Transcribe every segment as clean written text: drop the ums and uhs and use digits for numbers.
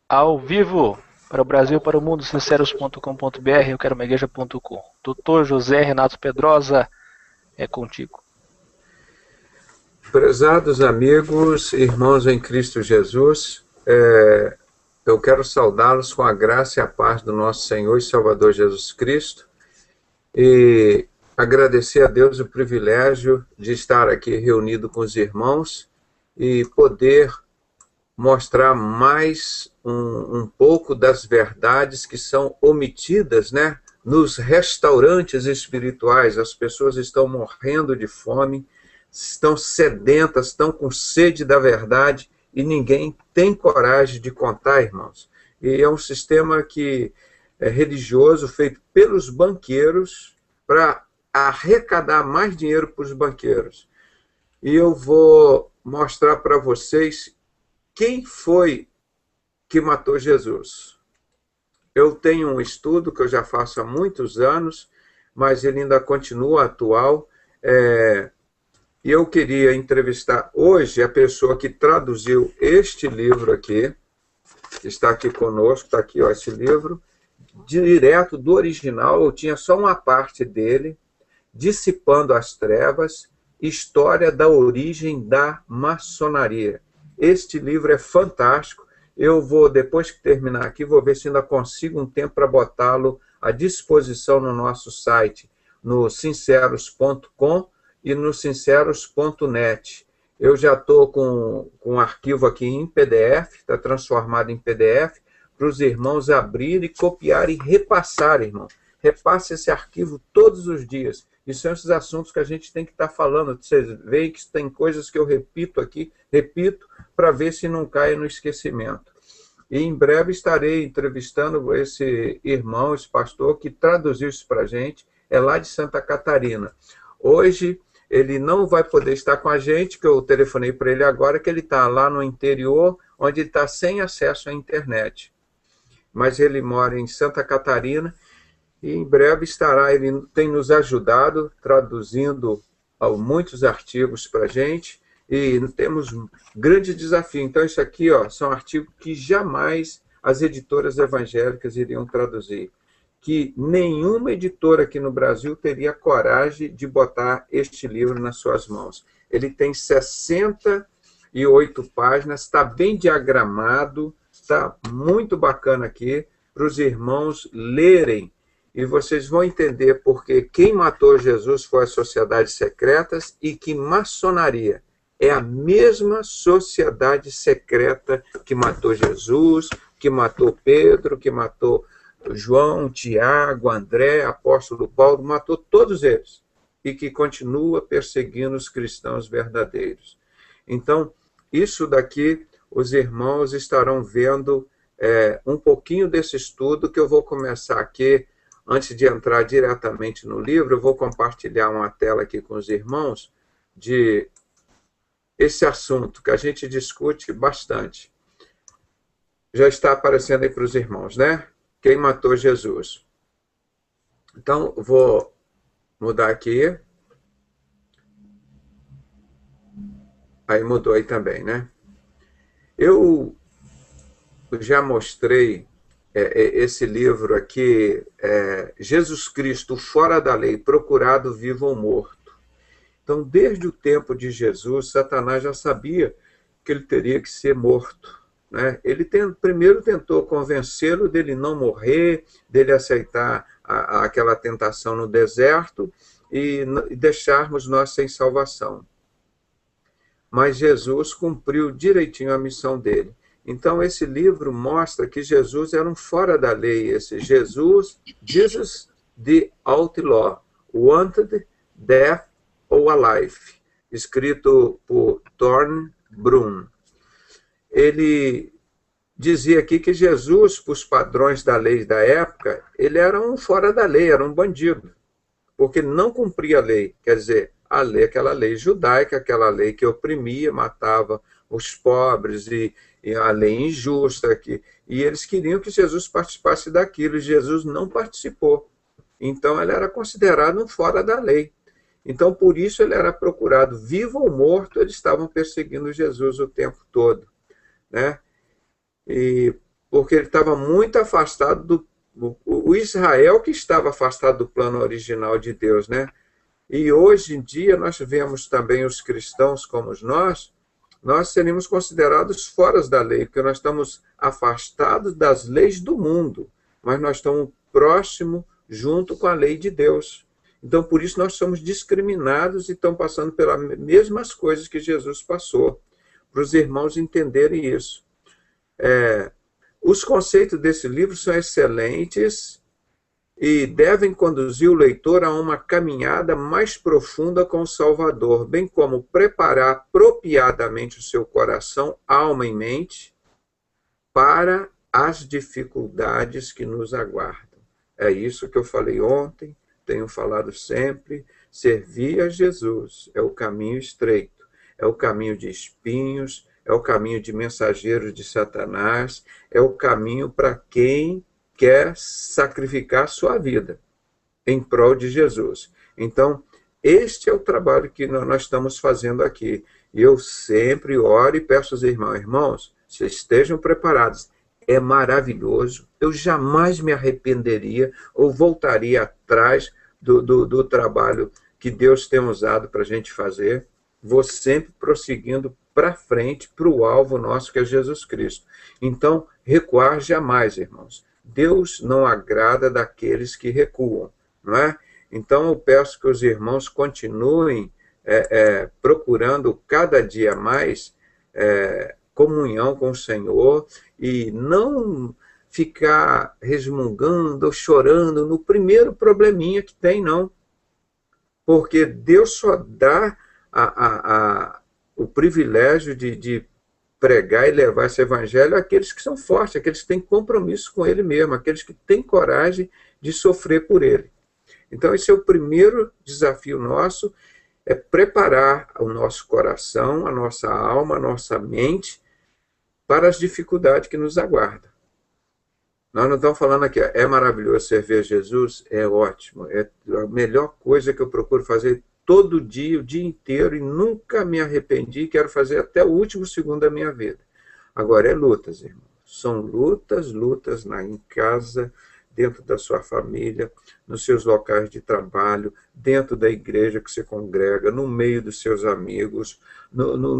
Ao vivo, para o Brasil, para o mundo, sinceros.com.br, eu quero uma igreja.com. Doutor José Renato Pedrosa, é contigo. Prezados amigos, irmãos em Cristo Jesus, eu quero saudá-los com a graça e a paz do nosso Senhor e Salvador Jesus Cristo e agradecer a Deus o privilégio de estar aqui reunido com os irmãos e poder mostrar mais um pouco das verdades que são omitidas, né? Nos restaurantes espirituais, as pessoas estão morrendo de fome, estão sedentas, estão com sede da verdade e ninguém tem coragem de contar, irmãos. E é um sistema que é religioso feito pelos banqueiros para arrecadar mais dinheiro para os banqueiros. E eu vou mostrar para vocês quem foi que matou Jesus. Eu tenho um estudo que eu já faço há muitos anos, mas ele ainda continua atual. E eu queria entrevistar hoje a pessoa que traduziu este livro aqui, que está aqui conosco, está aqui, ó, esse livro, direto do original. Eu tinha só uma parte dele, Dissipando as Trevas, História da Origem da Maçonaria. Este livro é fantástico. Eu vou, depois que terminar aqui, vou ver se ainda consigo um tempo para botá-lo à disposição no nosso site, no sinceros.com e no sinceros.net. Eu já estou com um arquivo aqui em PDF, está transformado em PDF, para os irmãos abrirem, copiarem e repassarem, irmão. Repasse esse arquivo todos os dias. E são esses assuntos que a gente tem que estar falando. Vocês veem que tem coisas que eu repito aqui, para ver se não cai no esquecimento. E em breve estarei entrevistando esse irmão, esse pastor, que traduziu isso para a gente, é lá de Santa Catarina. Hoje ele não vai poder estar com a gente, que eu telefonei para ele agora, que ele está lá no interior, onde ele está sem acesso à internet. Mas ele mora em Santa Catarina, e em breve estará, ele tem nos ajudado, traduzindo muitos artigos para a gente, e temos um grande desafio. Então, isso aqui, ó, são artigos que jamais as editoras evangélicas iriam traduzir, que nenhuma editora aqui no Brasil teria coragem de botar este livro nas suas mãos. Ele tem 68 páginas, está bem diagramado, está muito bacana aqui, para os irmãos lerem. E vocês vão entender porque quem matou Jesus foi as sociedades secretas e que maçonaria é a mesma sociedade secreta que matou Jesus, que matou Pedro, que matou João, Tiago, André, apóstolo Paulo, matou todos eles e que continua perseguindo os cristãos verdadeiros. Então, isso daqui, os irmãos estarão vendo um pouquinho desse estudo que eu vou começar aqui. Antes de entrar diretamente no livro, eu vou compartilhar uma tela aqui com os irmãos de esse assunto que a gente discute bastante. Já está aparecendo aí para os irmãos, né? Quem matou Jesus? Então, vou mudar aqui. Aí mudou aí também, né? Eu já mostrei esse livro aqui, Jesus Cristo fora da lei, procurado vivo ou morto. Então, desde o tempo de Jesus, Satanás já sabia que ele teria que ser morto, né? Ele primeiro tentou convencê-lo dele não morrer, dele aceitar aquela tentação no deserto e deixarmos nós sem salvação. Mas Jesus cumpriu direitinho a missão dele. Então, esse livro mostra que Jesus era um fora da lei. Esse Jesus the Outlaw, Wanted, Death or Alive, escrito por Thorne Brun. Ele dizia aqui que Jesus, para os padrões da lei da época, ele era um fora da lei, era um bandido, porque ele não cumpria a lei. Quer dizer, a lei, aquela lei judaica, aquela lei que oprimia, matava os pobres e a lei injusta, e eles queriam que Jesus participasse daquilo, e Jesus não participou. Então, ele era considerado um fora da lei. Então, por isso, ele era procurado. Vivo ou morto, eles estavam perseguindo Jesus o tempo todo, né? E porque ele estava muito afastado o Israel que estava afastado do plano original de Deus, né? E hoje em dia nós vemos também os cristãos como nós seríamos considerados fora da lei, porque nós estamos afastados das leis do mundo, mas nós estamos próximos junto com a lei de Deus. Então, por isso, nós somos discriminados e estamos passando pelas mesmas coisas que Jesus passou, para os irmãos entenderem isso. Os conceitos desse livro são excelentes e devem conduzir o leitor a uma caminhada mais profunda com o Salvador, bem como preparar apropriadamente o seu coração, alma e mente para as dificuldades que nos aguardam. É isso que eu falei ontem, tenho falado sempre: servir a Jesus é o caminho estreito, é o caminho de espinhos, é o caminho de mensageiros de Satanás, é o caminho para quem quer sacrificar sua vida em prol de Jesus. Então, este é o trabalho que nós estamos fazendo aqui. E eu sempre oro e peço aos irmãos, vocês estejam preparados. É maravilhoso. Eu jamais me arrependeria ou voltaria atrás do trabalho que Deus tem usado para a gente fazer. Vou sempre prosseguindo para frente, para o alvo nosso, que é Jesus Cristo. Então, recuar jamais, irmãos. Deus não agrada daqueles que recuam, não é? Então, eu peço que os irmãos continuem procurando cada dia mais comunhão com o Senhor e não ficar resmungando ou chorando no primeiro probleminha que tem, não. Porque Deus só dá o privilégio de pregar e levar esse evangelho àqueles que são fortes, aqueles que têm compromisso com ele mesmo, aqueles que têm coragem de sofrer por ele. Então, esse é o primeiro desafio nosso, é preparar o nosso coração, a nossa alma, a nossa mente para as dificuldades que nos aguardam. Nós não estamos falando aqui, é maravilhoso servir a Jesus, é ótimo, é a melhor coisa que eu procuro fazer todo dia, o dia inteiro, e nunca me arrependi, quero fazer até o último segundo da minha vida. Agora, é lutas, irmão. São lutas em casa, dentro da sua família, nos seus locais de trabalho, dentro da igreja que você congrega, no meio dos seus amigos,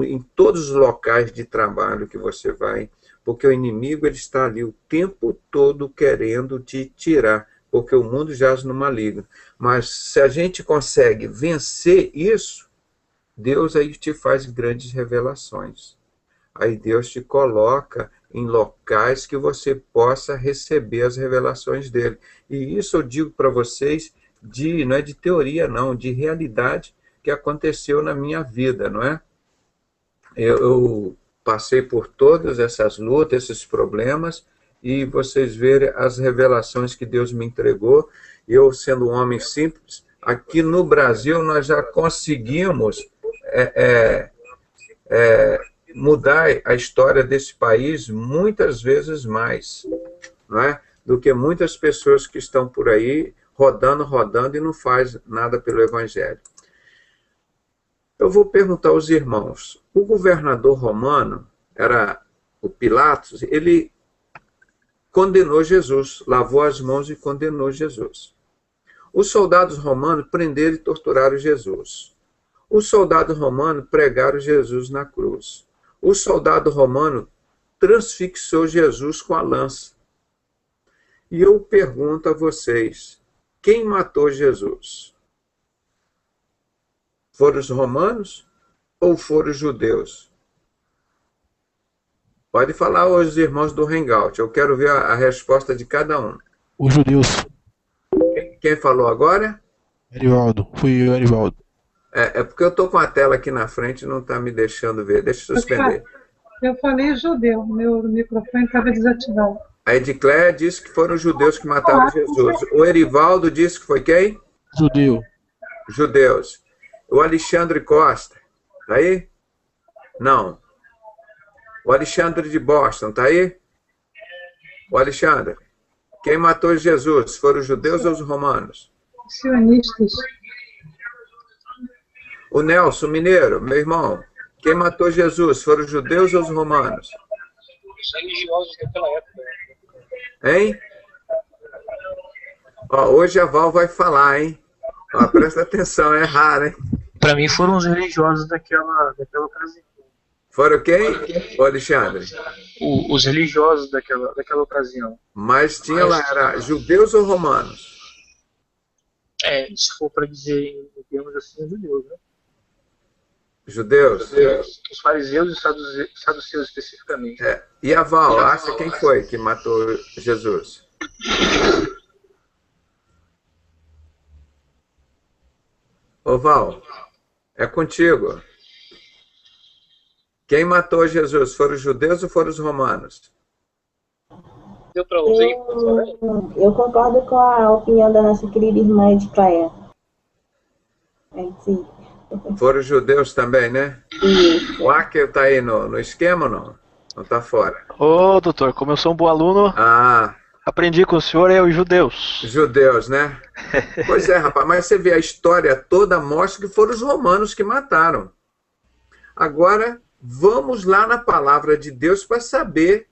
em todos os locais de trabalho que você vai, porque o inimigo ele está ali o tempo todo querendo te tirar, porque o mundo jaz no maligno. Mas se a gente consegue vencer isso, Deus aí te faz grandes revelações. Aí Deus te coloca em locais que você possa receber as revelações dele. E isso eu digo para vocês, não é de teoria não, de realidade que aconteceu na minha vida, não é? Eu passei por todas essas lutas, esses problemas, e vocês verem as revelações que Deus me entregou. Eu, sendo um homem simples, aqui no Brasil nós já conseguimos mudar a história desse país muitas vezes mais, não é? Do que muitas pessoas que estão por aí rodando e não faz nada pelo Evangelho. Eu vou perguntar aos irmãos, o governador romano, era o Pilatos, ele condenou Jesus, lavou as mãos e condenou Jesus. Os soldados romanos prenderam e torturaram Jesus. Os soldados romanos pregaram Jesus na cruz. O soldado romano transfixou Jesus com a lança. E eu pergunto a vocês, quem matou Jesus? Foram os romanos ou foram os judeus? Pode falar aos irmãos do Hangout, eu quero ver a resposta de cada um. Os judeus. Quem falou agora? Erivaldo, fui o Erivaldo. É porque eu estou com a tela aqui na frente e não está me deixando ver. Deixa eu suspender. Eu falei judeu, meu microfone estava desativado. A Edicléia disse que foram os judeus que mataram Jesus. O Erivaldo disse que foi quem? Judeu. Judeus. O Alexandre Costa, tá aí? Não. O Alexandre de Boston, tá aí? O Alexandre. Quem matou Jesus? Foram os judeus ou os romanos? Sionistas. O Nelson Mineiro, meu irmão. Quem matou Jesus? Foram os judeus ou os romanos? Os religiosos daquela época. Hein? Ó, hoje a Val vai falar, hein? Ó, presta atenção, é raro, hein? Para mim foram os religiosos daquela ocasião. Foram quem, ô Alexandre? Os religiosos daquela ocasião. Mas tinha lá, era judeus ou romanos? Se for para dizer em termos assim, judeus, né? Judeus? Os fariseus e saduceus especificamente. E a Val, acha quem foi que matou Jesus? Ô Val, é contigo. Quem matou Jesus? Foram os judeus ou foram os romanos? Deu para ouvir? Eu concordo com a opinião da nossa querida irmã Edicleia. Sim. Foram os judeus também, né? Isso. O Aker tá aí no esquema ou não? Não tá fora? Ô, doutor, como eu sou um bom aluno, aprendi com o senhor os judeus. Judeus, né? Pois é, rapaz, mas você vê a história toda mostra que foram os romanos que mataram. Agora, vamos lá na palavra de Deus para saber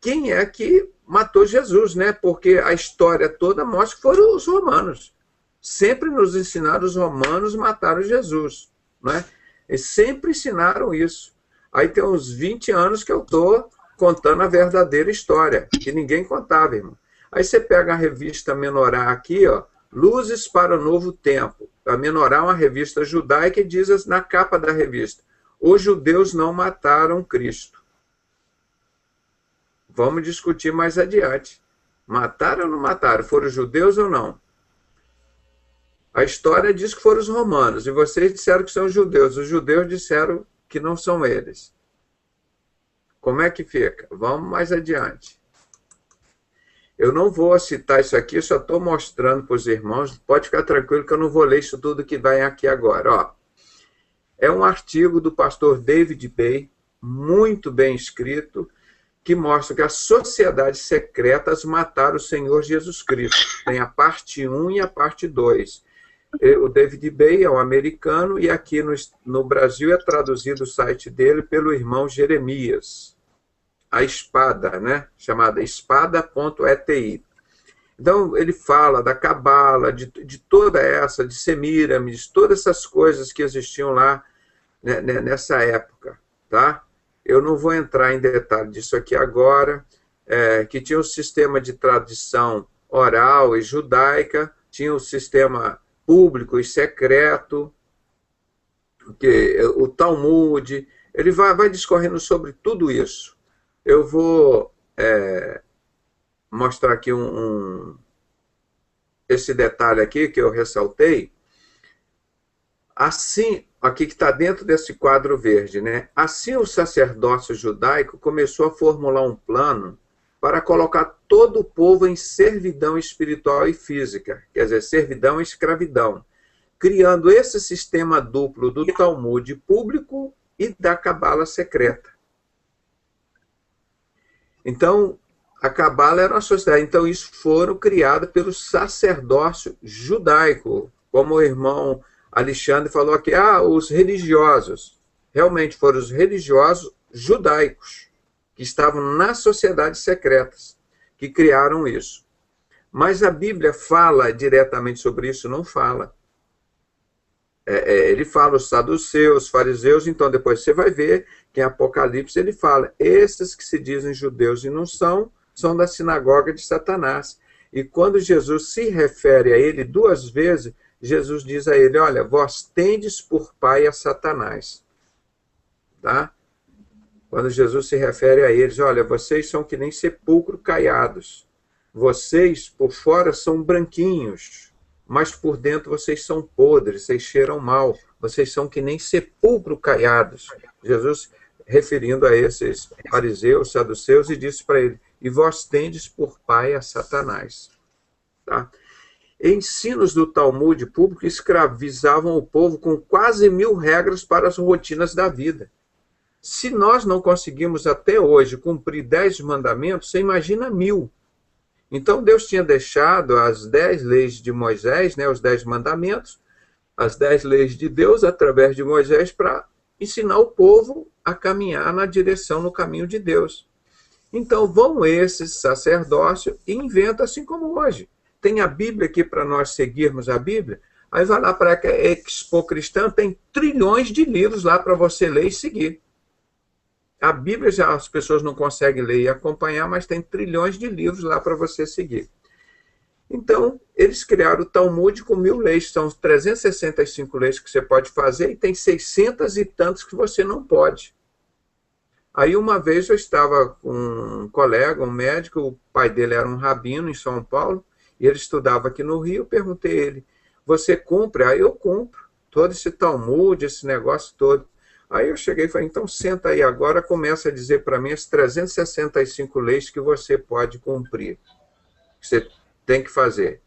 quem é que matou Jesus, né? Porque a história toda mostra que foram os romanos. Sempre nos ensinaram os romanos mataram Jesus, não é? Eles sempre ensinaram isso. Aí tem uns 20 anos que eu estou contando a verdadeira história, que ninguém contava, irmão. Aí você pega a revista Menorá aqui, ó, Luzes para o Novo Tempo. A Menorá é uma revista judaica e diz na capa da revista: os judeus não mataram Cristo. Vamos discutir mais adiante. Mataram ou não mataram? Foram os judeus ou não? A história diz que foram os romanos, e vocês disseram que são os judeus. Os judeus disseram que não são eles. Como é que fica? Vamos mais adiante. Eu não vou citar isso aqui, só estou mostrando para os irmãos. Pode ficar tranquilo que eu não vou ler isso tudo que vai aqui agora. Ó, é um artigo do pastor David Bay, muito bem escrito, que mostra que as sociedades secretas mataram o Senhor Jesus Cristo. Tem a parte 1 e a parte 2. O David Bay é um americano e aqui no Brasil é traduzido o site dele pelo irmão Jeremias. A Espada, né? Chamada espada.eti. Então, ele fala da cabala, de toda essa, de Semíramis, todas essas coisas que existiam lá, né, nessa época, tá? Eu não vou entrar em detalhe disso aqui agora, que tinha um sistema de tradição oral e judaica, tinha um sistema público e secreto, o Talmud, ele vai discorrendo sobre tudo isso. Eu vou mostrar aqui esse detalhe aqui que eu ressaltei. Assim, aqui que está dentro desse quadro verde, né? Assim o sacerdócio judaico começou a formular um plano para colocar todo o povo em servidão espiritual e física, quer dizer, servidão e escravidão, criando esse sistema duplo do Talmud público e da cabala secreta. Então, a cabala era uma sociedade, então isso foram criado pelo sacerdócio judaico, como o irmão Alexandre falou aqui, os religiosos, realmente foram os religiosos judaicos, que estavam nas sociedades secretas, que criaram isso. Mas a Bíblia fala diretamente sobre isso? Não fala. Ele fala os saduceus, os fariseus, então depois você vai ver que em Apocalipse ele fala, esses que se dizem judeus e não são da sinagoga de Satanás. E quando Jesus se refere a ele 2 vezes, Jesus diz a ele, olha, vós tendes por pai a Satanás. Tá? Quando Jesus se refere a eles, olha, vocês são que nem sepulcro caiados. Vocês, por fora, são branquinhos, mas por dentro vocês são podres, vocês cheiram mal. Vocês são que nem sepulcro caiados. Jesus, referindo a esses fariseus, saduceus, e disse para ele, e vós tendes por pai a Satanás. Tá? Ensinos do Talmud público escravizavam o povo com quase 1000 regras para as rotinas da vida. Se nós não conseguimos até hoje cumprir 10 mandamentos, você imagina 1000. Então Deus tinha deixado as 10 leis de Moisés, né, os 10 mandamentos, as 10 leis de Deus através de Moisés para ensinar o povo a caminhar na direção, no caminho de Deus. Então vão esses sacerdócios e inventam assim como hoje. Tem a Bíblia aqui para nós seguirmos a Bíblia. Aí vai lá para a Expo Cristã, tem trilhões de livros lá para você ler e seguir. A Bíblia já as pessoas não conseguem ler e acompanhar, mas tem trilhões de livros lá para você seguir. Então, eles criaram o Talmud com 1000 leis, são 365 leis que você pode fazer e tem 600 e tantos que você não pode. Aí uma vez eu estava com um colega, um médico, o pai dele era um rabino em São Paulo, e ele estudava aqui no Rio, eu perguntei a ele, você cumpre? Aí eu cumpro, todo esse Talmud, esse negócio todo. Aí eu cheguei e falei, então senta aí agora, começa a dizer para mim as 365 leis que você pode cumprir, que você tem que fazer.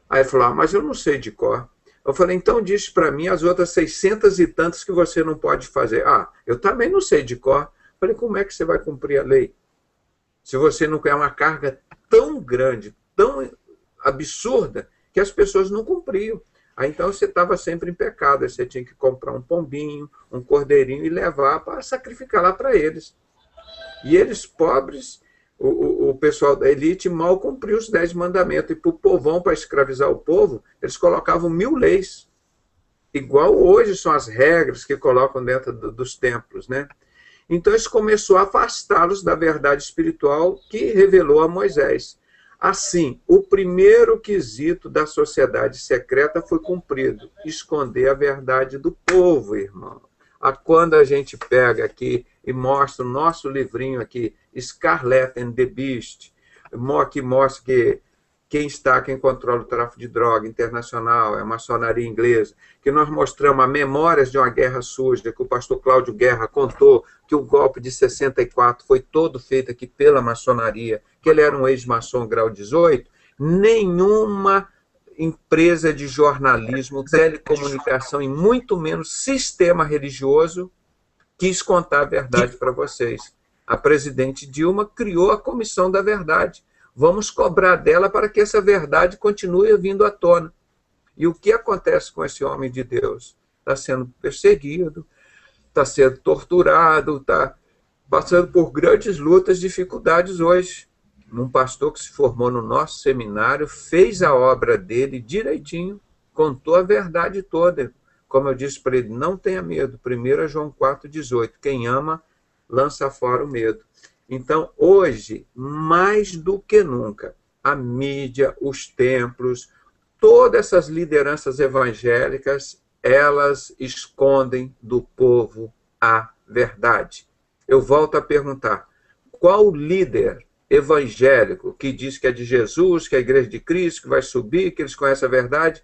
Aí ele falou, mas eu não sei de cor. Eu falei, então diz para mim as outras 600 e tantas que você não pode fazer. Ah, eu também não sei de cor. Eu falei, como é que você vai cumprir a lei? Se você não quer uma carga tão grande, tão absurda, que as pessoas não cumpriam. Aí então você estava sempre em pecado, aí você tinha que comprar um pombinho, um cordeirinho e levar para sacrificar lá para eles. E eles, pobres, o pessoal da elite mal cumpriu os 10 mandamentos. E para o povão, para escravizar o povo, eles colocavam 1000 leis. Igual hoje são as regras que colocam dentro dos templos, né? Então isso começou a afastá-los da verdade espiritual que revelou a Moisés. Assim, o primeiro quesito da sociedade secreta foi cumprido, esconder a verdade do povo, irmão. Quando a gente pega aqui e mostra o nosso livrinho aqui, Scarlet and the Beast, que mostra que quem controla o tráfico de droga internacional é a maçonaria inglesa, que nós mostramos a Memórias de uma Guerra Suja, que o pastor Cláudio Guerra contou que o golpe de 64 foi todo feito aqui pela maçonaria, que ele era um ex-maçom grau 18, nenhuma empresa de jornalismo, telecomunicação e muito menos sistema religioso quis contar a verdade para vocês. A presidente Dilma criou a Comissão da Verdade. Vamos cobrar dela para que essa verdade continue vindo à tona. E o que acontece com esse homem de Deus? Está sendo perseguido, está sendo torturado, está passando por grandes lutas, dificuldades hoje. Um pastor que se formou no nosso seminário, fez a obra dele direitinho, contou a verdade toda. Como eu disse para ele, não tenha medo. 1 João 4,18. Quem ama, lança fora o medo. Então, hoje, mais do que nunca, a mídia, os templos, todas essas lideranças evangélicas, elas escondem do povo a verdade. Eu volto a perguntar, qual líder evangélico que diz que é de Jesus, que é a igreja de Cristo, que vai subir, que eles conhecem a verdade,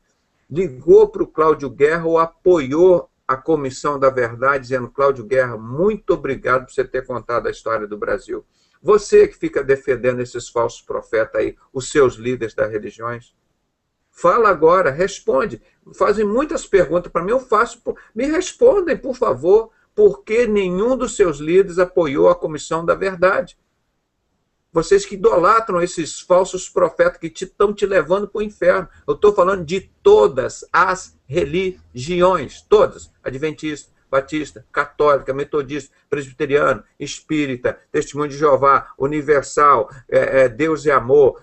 ligou para o Cláudio Guerra ou apoiou a Comissão da Verdade, dizendo, Cláudio Guerra, muito obrigado por você ter contado a história do Brasil. Você que fica defendendo esses falsos profetas aí, os seus líderes das religiões, fala agora, responde. Fazem muitas perguntas para mim, eu faço, me respondem, por favor, por que nenhum dos seus líderes apoiou a Comissão da Verdade? Vocês que idolatram esses falsos profetas que estão te levando para o inferno. Eu estou falando de todas as religiões, todas. Adventista, batista, católica, metodista, presbiteriano, espírita, testemunho de Jeová, universal, Deus é amor,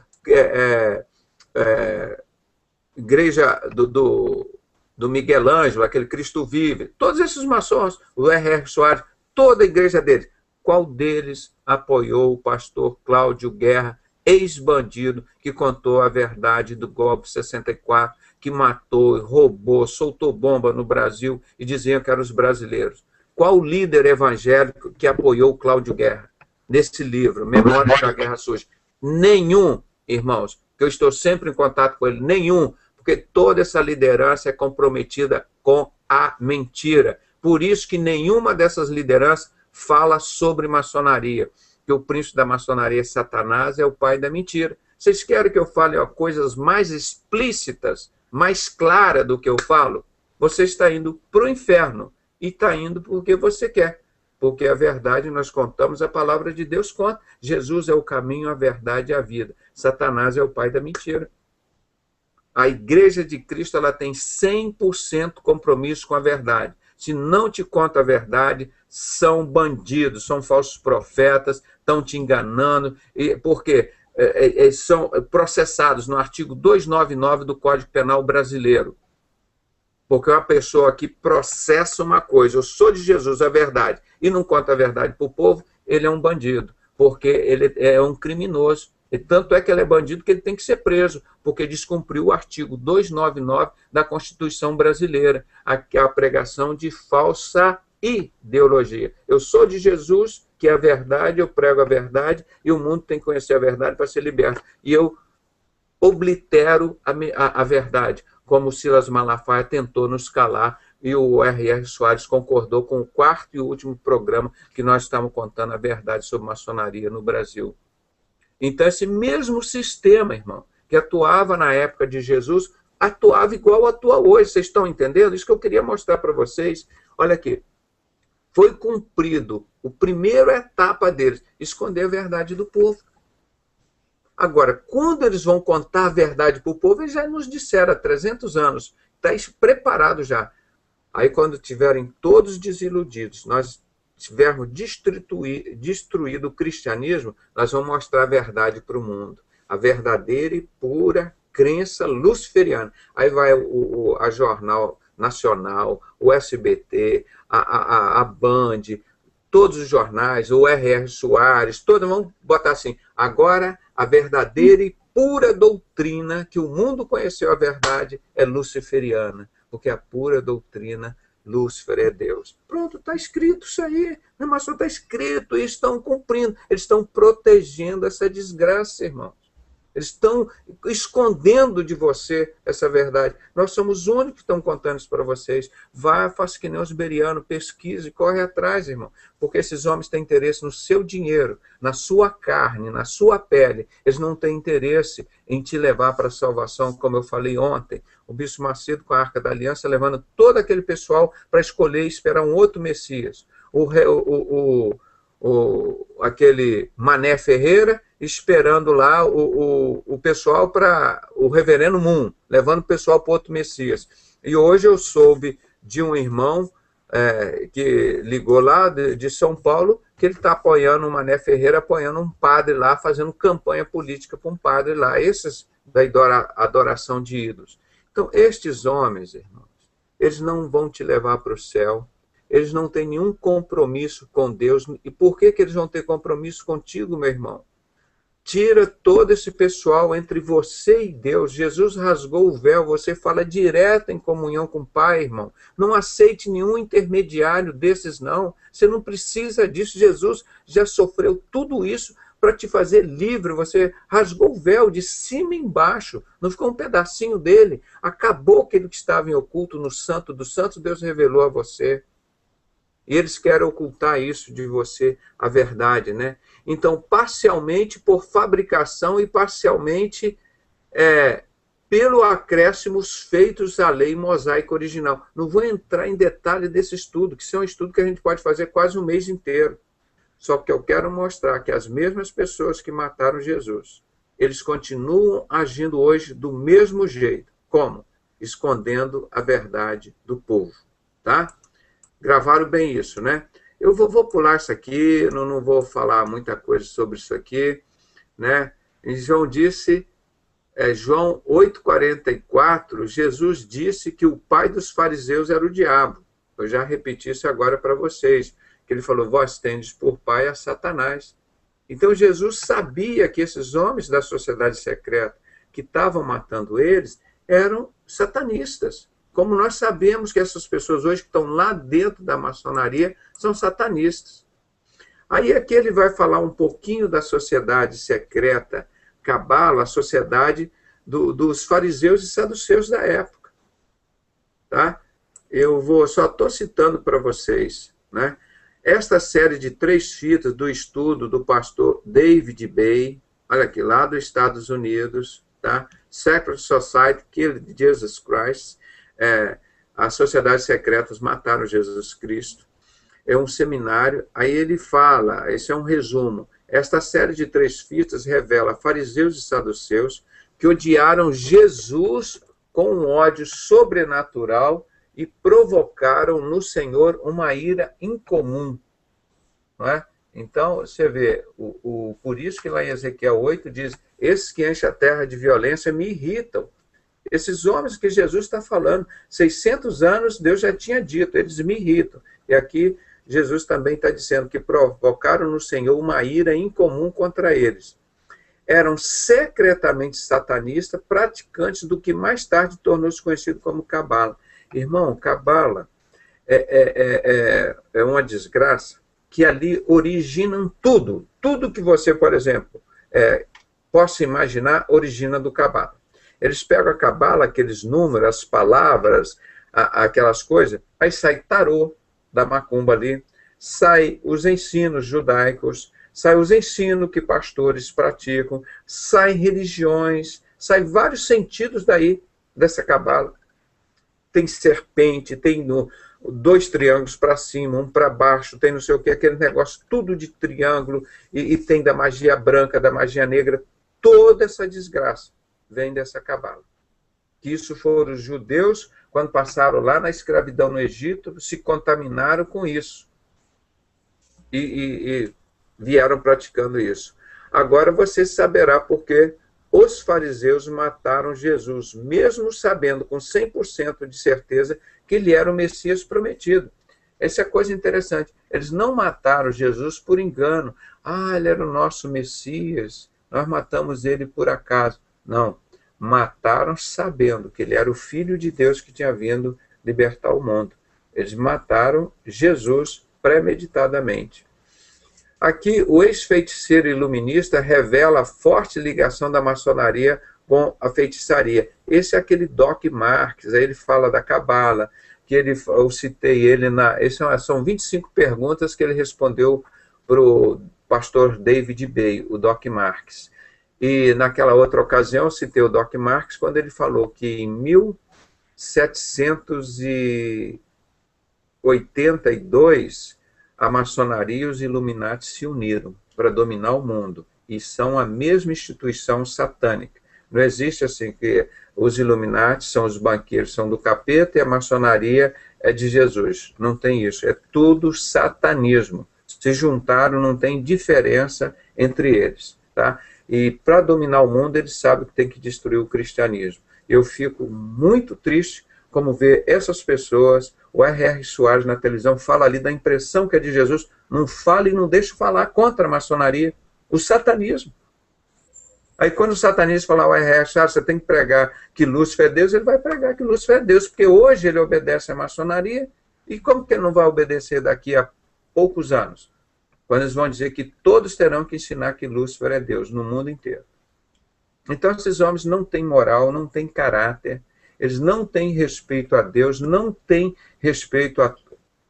igreja do Miguel Ângelo, aquele Cristo vive. Todos esses maçons, o R.R. Soares, toda a igreja deles. Qual deles apoiou o pastor Cláudio Guerra, ex-bandido, que contou a verdade do golpe 64, que matou, roubou, soltou bomba no Brasil e diziam que eram os brasileiros? Qual líder evangélico que apoiou o Cláudio Guerra nesse livro, Memórias da Guerra Suja? Nenhum, irmãos, que eu estou sempre em contato com ele, nenhum, porque toda essa liderança é comprometida com a mentira. Por isso que nenhuma dessas lideranças fala sobre maçonaria, que o príncipe da maçonaria, Satanás, é o pai da mentira. Vocês querem que eu fale coisas mais explícitas, mais claras do que eu falo? Você está indo para o inferno, e está indo porque você quer. Porque a verdade, nós contamos, a palavra de Deus conta. Jesus é o caminho, a verdade e a vida. Satanás é o pai da mentira. A igreja de Cristo ela tem 100% compromisso com a verdade. se não te contam a verdade, são bandidos, são falsos profetas, estão te enganando, porque são processados no artigo 299 do Código Penal Brasileiro. Porque uma pessoa que processa uma coisa, eu sou de Jesus, a verdade, e não conta a verdade para o povo, ele é um bandido, porque ele é um criminoso. E tanto é que ele é bandido que ele tem que ser preso, porque descumpriu o artigo 299 da Constituição Brasileira, a pregação de falsa ideologia. Eu sou de Jesus, que é a verdade, eu prego a verdade, e o mundo tem que conhecer a verdade para ser liberto. E eu oblitero a verdade, como o Silas Malafaia tentou nos calar, e o R.R. Soares concordou com o quarto e último programa que nós estamos contando a verdade sobre maçonaria no Brasil. Então, esse mesmo sistema, irmão, que atuava na época de Jesus, atuava igual atua hoje. Vocês estão entendendo? Isso que eu queria mostrar para vocês. Olha aqui. Foi cumprido a primeira etapa deles, esconder a verdade do povo. Agora, quando eles vão contar a verdade para o povo, eles já nos disseram há 300 anos. Está preparado já. Aí, quando tiverem todos desiludidos, nós tivermos destruído o cristianismo, nós vamos mostrar a verdade para o mundo. A verdadeira e pura crença luciferiana. Aí vai a Jornal Nacional, o SBT, a Band, todos os jornais, o R.R. Soares, todos vão botar assim, agora a verdadeira e pura doutrina, que o mundo conheceu a verdade, é luciferiana, porque a pura doutrina Lúcifer é Deus. Pronto, está escrito isso aí. Mas só está escrito, eles estão cumprindo. Eles estão protegendo essa desgraça, irmãos. Eles estão escondendo de você essa verdade. Nós somos os únicos que estão contando isso para vocês. Vá, faça que nem os berianos, pesquise, corre atrás, irmão. Porque esses homens têm interesse no seu dinheiro, na sua carne, na sua pele. Eles não têm interesse em te levar para a salvação, como eu falei ontem. O Bispo Macedo, com a Arca da Aliança, levando todo aquele pessoal para escolher e esperar um outro Messias. Aquele Mané Ferreira esperando lá o pessoal para o Reverendo Moon, levando o pessoal para outro Messias. E hoje eu soube de um irmão que ligou lá de São Paulo, que ele está apoiando o Mané Ferreira, apoiando um padre lá, fazendo campanha política para um padre lá, esses da adoração de ídolos. Então, estes homens, irmãos, eles não vão te levar para o céu, eles não têm nenhum compromisso com Deus. E por que eles vão ter compromisso contigo, meu irmão? Tira todo esse pessoal entre você e Deus. Jesus rasgou o véu, você fala direto em comunhão com o Pai, irmão. Não aceite nenhum intermediário desses, não. Você não precisa disso. Jesus já sofreu tudo isso para te fazer livre. Você rasgou o véu de cima e embaixo. Não ficou um pedacinho dele. Acabou aquele que estava em oculto no Santo dos Santos, Deus revelou a você. E eles querem ocultar isso de você, a verdade, né? Então, parcialmente por fabricação e parcialmente pelo acréscimos feitos à lei mosaica original. Não vou entrar em detalhe desse estudo, que isso é um estudo que a gente pode fazer quase um mês inteiro. Só que eu quero mostrar que as mesmas pessoas que mataram Jesus, eles continuam agindo hoje do mesmo jeito. Como? Escondendo a verdade do povo, tá? Gravaram bem isso, né? Eu vou pular isso aqui, não vou falar muita coisa sobre isso aqui, né? E João disse, João 8,44, Jesus disse que o pai dos fariseus era o diabo. Eu já repeti isso agora para vocês, que ele falou, vós tendes por pai a Satanás. Então Jesus sabia que esses homens da sociedade secreta que estavam matando eles eram satanistas. Como nós sabemos que essas pessoas hoje que estão lá dentro da maçonaria são satanistas. Aí aqui ele vai falar um pouquinho da sociedade secreta, cabala, a sociedade dos fariseus e saduceus da época. Tá? Só estou citando para vocês, né? Esta série de 3 fitas do estudo do pastor David Bay, olha aqui, lá dos Estados Unidos, tá? Secret Society Killed Jesus Christ, as sociedades secretas mataram Jesus Cristo. É um seminário, aí ele fala, esse é um resumo, esta série de 3 fitas revela fariseus e saduceus que odiaram Jesus com um ódio sobrenatural e provocaram no Senhor uma ira incomum. Não é? Então, você vê, por isso que lá em Ezequiel 8 diz, esses que enchem a terra de violência me irritam. Esses homens que Jesus está falando, 600 anos Deus já tinha dito, eles me irritam. E aqui Jesus também está dizendo que provocaram no Senhor uma ira incomum contra eles. Eram secretamente satanistas, praticantes do que mais tarde tornou-se conhecido como Cabala. Irmão, Cabala é uma desgraça que ali originam tudo. Tudo que você, por exemplo, possa imaginar, origina do Cabala. Eles pegam a Cabala, aqueles números, as palavras, aquelas coisas, aí sai tarô da macumba ali, sai os ensinos judaicos, sai os ensinos que pastores praticam, sai religiões, sai vários sentidos daí, dessa Cabala. Tem serpente, tem dois triângulos para cima, um para baixo, tem não sei o que, aquele negócio tudo de triângulo, e tem da magia branca, da magia negra, toda essa desgraça vem dessa Cabala. Que isso foram os judeus, quando passaram lá na escravidão no Egito, se contaminaram com isso. E vieram praticando isso. Agora você saberá porque os fariseus mataram Jesus, mesmo sabendo com 100% de certeza que ele era o Messias prometido. Essa é a coisa interessante. Eles não mataram Jesus por engano. Ele era o nosso Messias, nós matamos ele por acaso. Não, mataram sabendo que ele era o Filho de Deus que tinha vindo libertar o mundo. Eles mataram Jesus premeditadamente. Aqui, o ex-feiticeiro iluminista revela a forte ligação da maçonaria com a feitiçaria. Esse é aquele Doc Marx, aí ele fala da Cabala, que eu citei ele são 25 perguntas que ele respondeu para o pastor David Bay, o Doc Marx. E naquela outra ocasião, eu citei o Doc Marx, quando ele falou que em 1782, a maçonaria e os Illuminati se uniram para dominar o mundo, e são a mesma instituição satânica. Não existe assim que os Illuminati são os banqueiros, são do capeta, e a maçonaria é de Jesus. Não tem isso, é tudo satanismo. Se juntaram, não tem diferença entre eles, tá? E para dominar o mundo, eles sabem que tem que destruir o cristianismo. Eu fico muito triste como ver essas pessoas, o R.R. Soares na televisão fala ali da impressão que é de Jesus, não fala e não deixa falar contra a maçonaria, o satanismo. Aí quando o satanismo falar, o R.R. Soares, você tem que pregar que Lúcifer é Deus, ele vai pregar que Lúcifer é Deus, porque hoje ele obedece à maçonaria, e como que ele não vai obedecer daqui a poucos anos? Quando eles vão dizer que todos terão que ensinar que Lúcifer é Deus, no mundo inteiro. Então esses homens não têm moral, não têm caráter, eles não têm respeito a Deus, não têm respeito a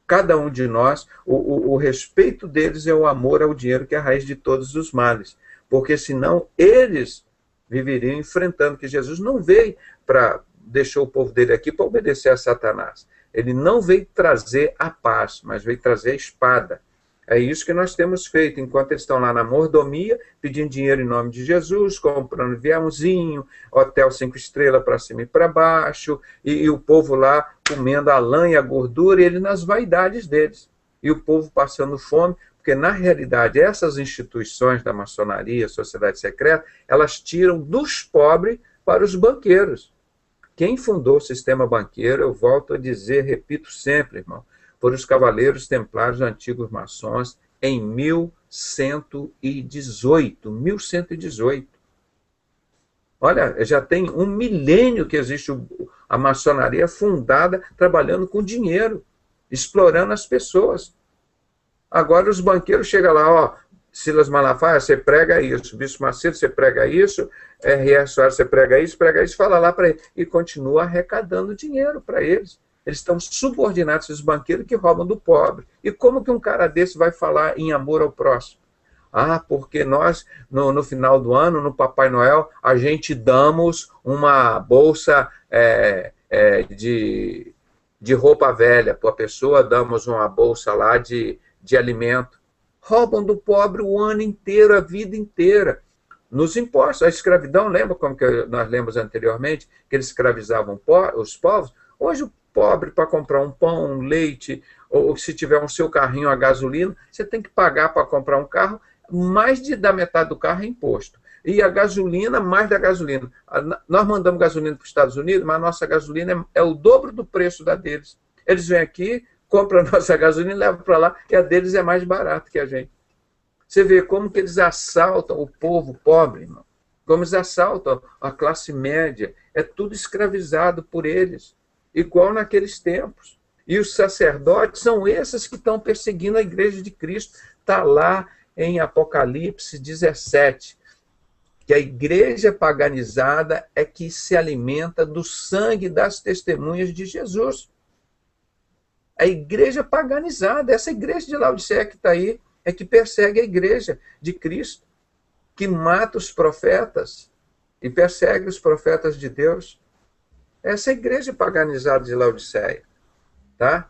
cada um de nós. O respeito deles é o amor ao dinheiro, que é a raiz de todos os males. Porque senão eles viveriam enfrentando, que Jesus não veio para deixar o povo dele aqui para obedecer a Satanás. Ele não veio trazer a paz, mas veio trazer a espada. É isso que nós temos feito, enquanto eles estão lá na mordomia, pedindo dinheiro em nome de Jesus, comprando aviãozinho, hotel 5 estrelas para cima e para baixo, e o povo lá comendo a lã e a gordura, e ele nas vaidades deles. E o povo passando fome, porque na realidade essas instituições da maçonaria, sociedade secreta, elas tiram dos pobres para os banqueiros. Quem fundou o sistema banqueiro, eu volto a dizer, repito sempre, irmão, foram os cavaleiros templários antigos maçons em 1118. Olha, já tem 1 milênio que existe a maçonaria fundada trabalhando com dinheiro, explorando as pessoas. Agora os banqueiros chegam lá, Silas Malafaia, você prega isso, Bispo Macedo, você prega isso, R.R. Soares, você prega isso, fala lá para ele. E continua arrecadando dinheiro para eles. Eles estão subordinados aos banqueiros que roubam do pobre. E como que um cara desse vai falar em amor ao próximo? Porque nós, no final do ano, no Papai Noel, a gente damos uma bolsa de roupa velha para a pessoa, damos uma bolsa lá de alimento. Roubam do pobre o ano inteiro, a vida inteira. Nos impostos, a escravidão, lembra como que nós lemos anteriormente, que eles escravizavam os povos? Hoje o pobre para comprar um pão, um leite, ou se tiver um seu carrinho a gasolina, você tem que pagar para comprar um carro, da metade do carro é imposto. E a gasolina, mais da gasolina. Nós mandamos gasolina para os Estados Unidos, mas a nossa gasolina é o dobro do preço da deles. Eles vêm aqui, compram a nossa gasolina e levam para lá, e a deles é mais barata que a gente. Você vê como que eles assaltam o povo pobre, irmão. Como eles assaltam a classe média. É tudo escravizado por eles, igual naqueles tempos. E os sacerdotes são esses que estão perseguindo a igreja de Cristo. Está lá em Apocalipse 17, que a igreja paganizada é que se alimenta do sangue das testemunhas de Jesus. A igreja paganizada, essa igreja de Laodiceia que está aí, é que persegue a igreja de Cristo, que mata os profetas e persegue os profetas de Deus. Essa é a igreja paganizada de Laodiceia. Tá?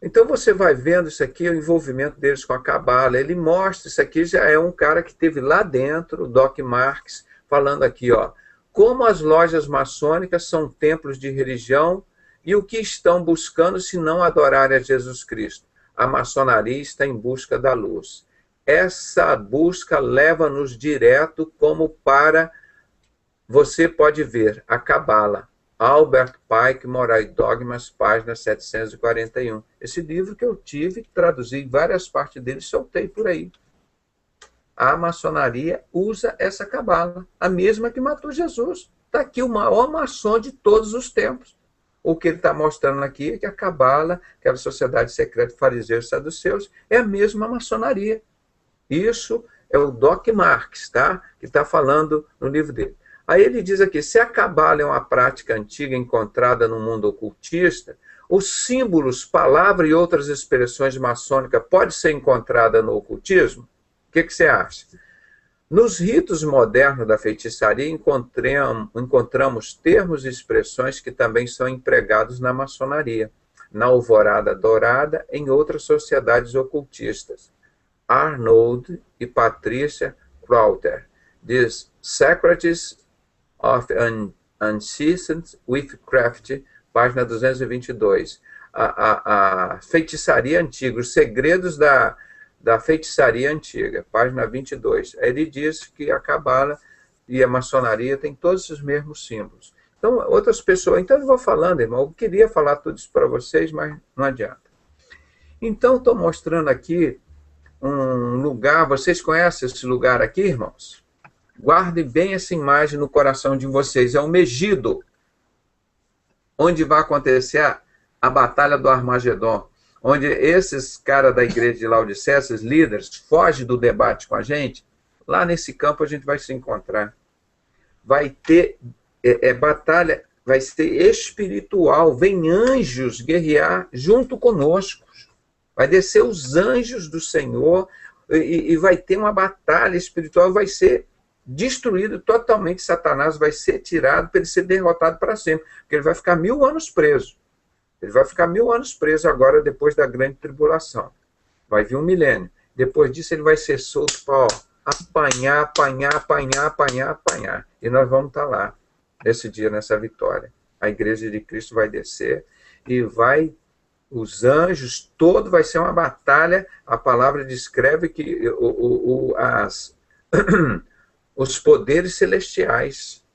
Então você vai vendo isso aqui, o envolvimento deles com a cabala. Ele mostra, isso aqui já é um cara que esteve lá dentro, o Doc Marx, falando aqui, ó, como as lojas maçônicas são templos de religião e o que estão buscando se não adorarem a Jesus Cristo. A maçonaria está em busca da luz. Essa busca leva-nos direto como para, você pode ver, a cabala. Albert Pike, Moral e Dogmas, página 741. Esse livro que eu tive, traduzi várias partes dele, soltei por aí. A maçonaria usa essa cabala, a mesma que matou Jesus. Está aqui o maior maçom de todos os tempos. O que ele está mostrando aqui é que a cabala, aquela sociedade secreta fariseus e saduceus, é a mesma maçonaria. Isso é o Doc Marx, tá? Que está falando no livro dele. Aí ele diz aqui, se a cabala é uma prática antiga encontrada no mundo ocultista, os símbolos, palavra e outras expressões maçônicas podem ser encontradas no ocultismo? O que você acha? Nos ritos modernos da feitiçaria, encontramos termos e expressões que também são empregados na maçonaria, na alvorada dourada, em outras sociedades ocultistas. Arnold e Patricia Crowther diz Secrets of Unceased Witchcraft, página 222. A feitiçaria antiga, os segredos da feitiçaria antiga, página 22. Ele diz que a cabala e a maçonaria têm todos os mesmos símbolos. Então, outras pessoas... Então, eu vou falando, irmão. Eu queria falar tudo isso para vocês, mas não adianta. Então, estou mostrando aqui um lugar. Vocês conhecem esse lugar aqui, irmãos? Guardem bem essa imagem no coração de vocês. É o Megido, onde vai acontecer a Batalha do Armagedon, onde esses caras da igreja de Laodiceia, esses líderes, fogem do debate com a gente. Lá nesse campo a gente vai se encontrar. Vai ter batalha, vai ser espiritual. Vem anjos guerrear junto conosco. Vai descer os anjos do Senhor e vai ter uma batalha espiritual, vai ser destruído totalmente. Satanás vai ser tirado para ele ser derrotado para sempre, porque ele vai ficar 1000 anos preso. Ele vai ficar 1000 anos preso agora, depois da grande tribulação. Vai vir um milênio. Depois disso ele vai ser solto para apanhar, apanhar, apanhar, apanhar, apanhar. E nós vamos estar lá, nesse dia, nessa vitória. A igreja de Cristo vai descer e vai... Os anjos, todo vai ser uma batalha. A palavra descreve que os poderes celestiais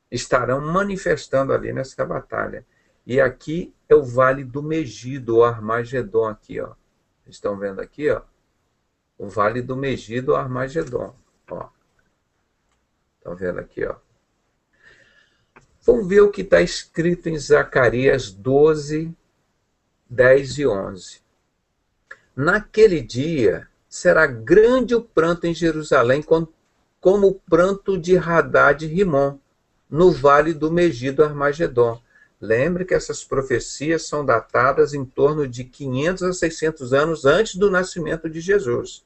estarão manifestando ali nessa batalha. E aqui é o Vale do Megido, o Armagedon aqui, ó. Estão vendo aqui, ó? O Vale do Megido, o Armagedon, ó. Estão vendo aqui, ó? Vamos ver o que está escrito em Zacarias 12, 10 e 11. Naquele dia será grande o pranto em Jerusalém, como o pranto de Hadad e Rimon, no vale do Megido Armagedon. Lembre que essas profecias são datadas em torno de 500 a 600 anos antes do nascimento de Jesus.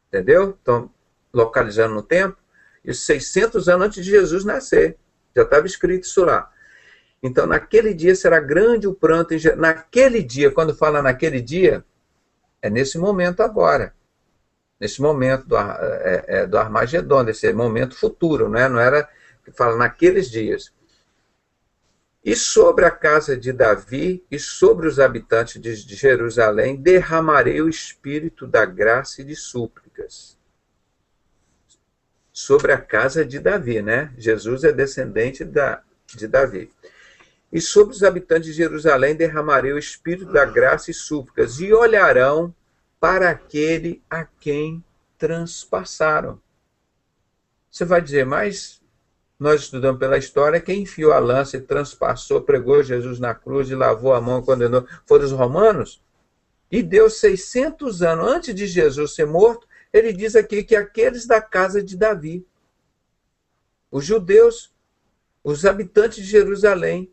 Entendeu? Estão localizando no tempo. E 600 anos antes de Jesus nascer. Já estava escrito isso lá. Então, naquele dia será grande o pranto. Naquele dia, quando fala naquele dia, é nesse momento agora. Nesse momento do Armagedon, nesse momento futuro, não era que fala naqueles dias. E sobre a casa de Davi e sobre os habitantes de Jerusalém derramarei o espírito da graça e de súplicas. Sobre a casa de Davi, né? Jesus é descendente de Davi. E sobre os habitantes de Jerusalém derramarei o espírito da graça e súplicas, e olharão para aquele a quem transpassaram. Você vai dizer, mas nós estudamos pela história, quem enfiou a lança e transpassou, pregou Jesus na cruz e lavou a mão e condenou, foram os romanos? E Deus, 600 anos antes de Jesus ser morto, ele diz aqui que aqueles da casa de Davi, os judeus, os habitantes de Jerusalém,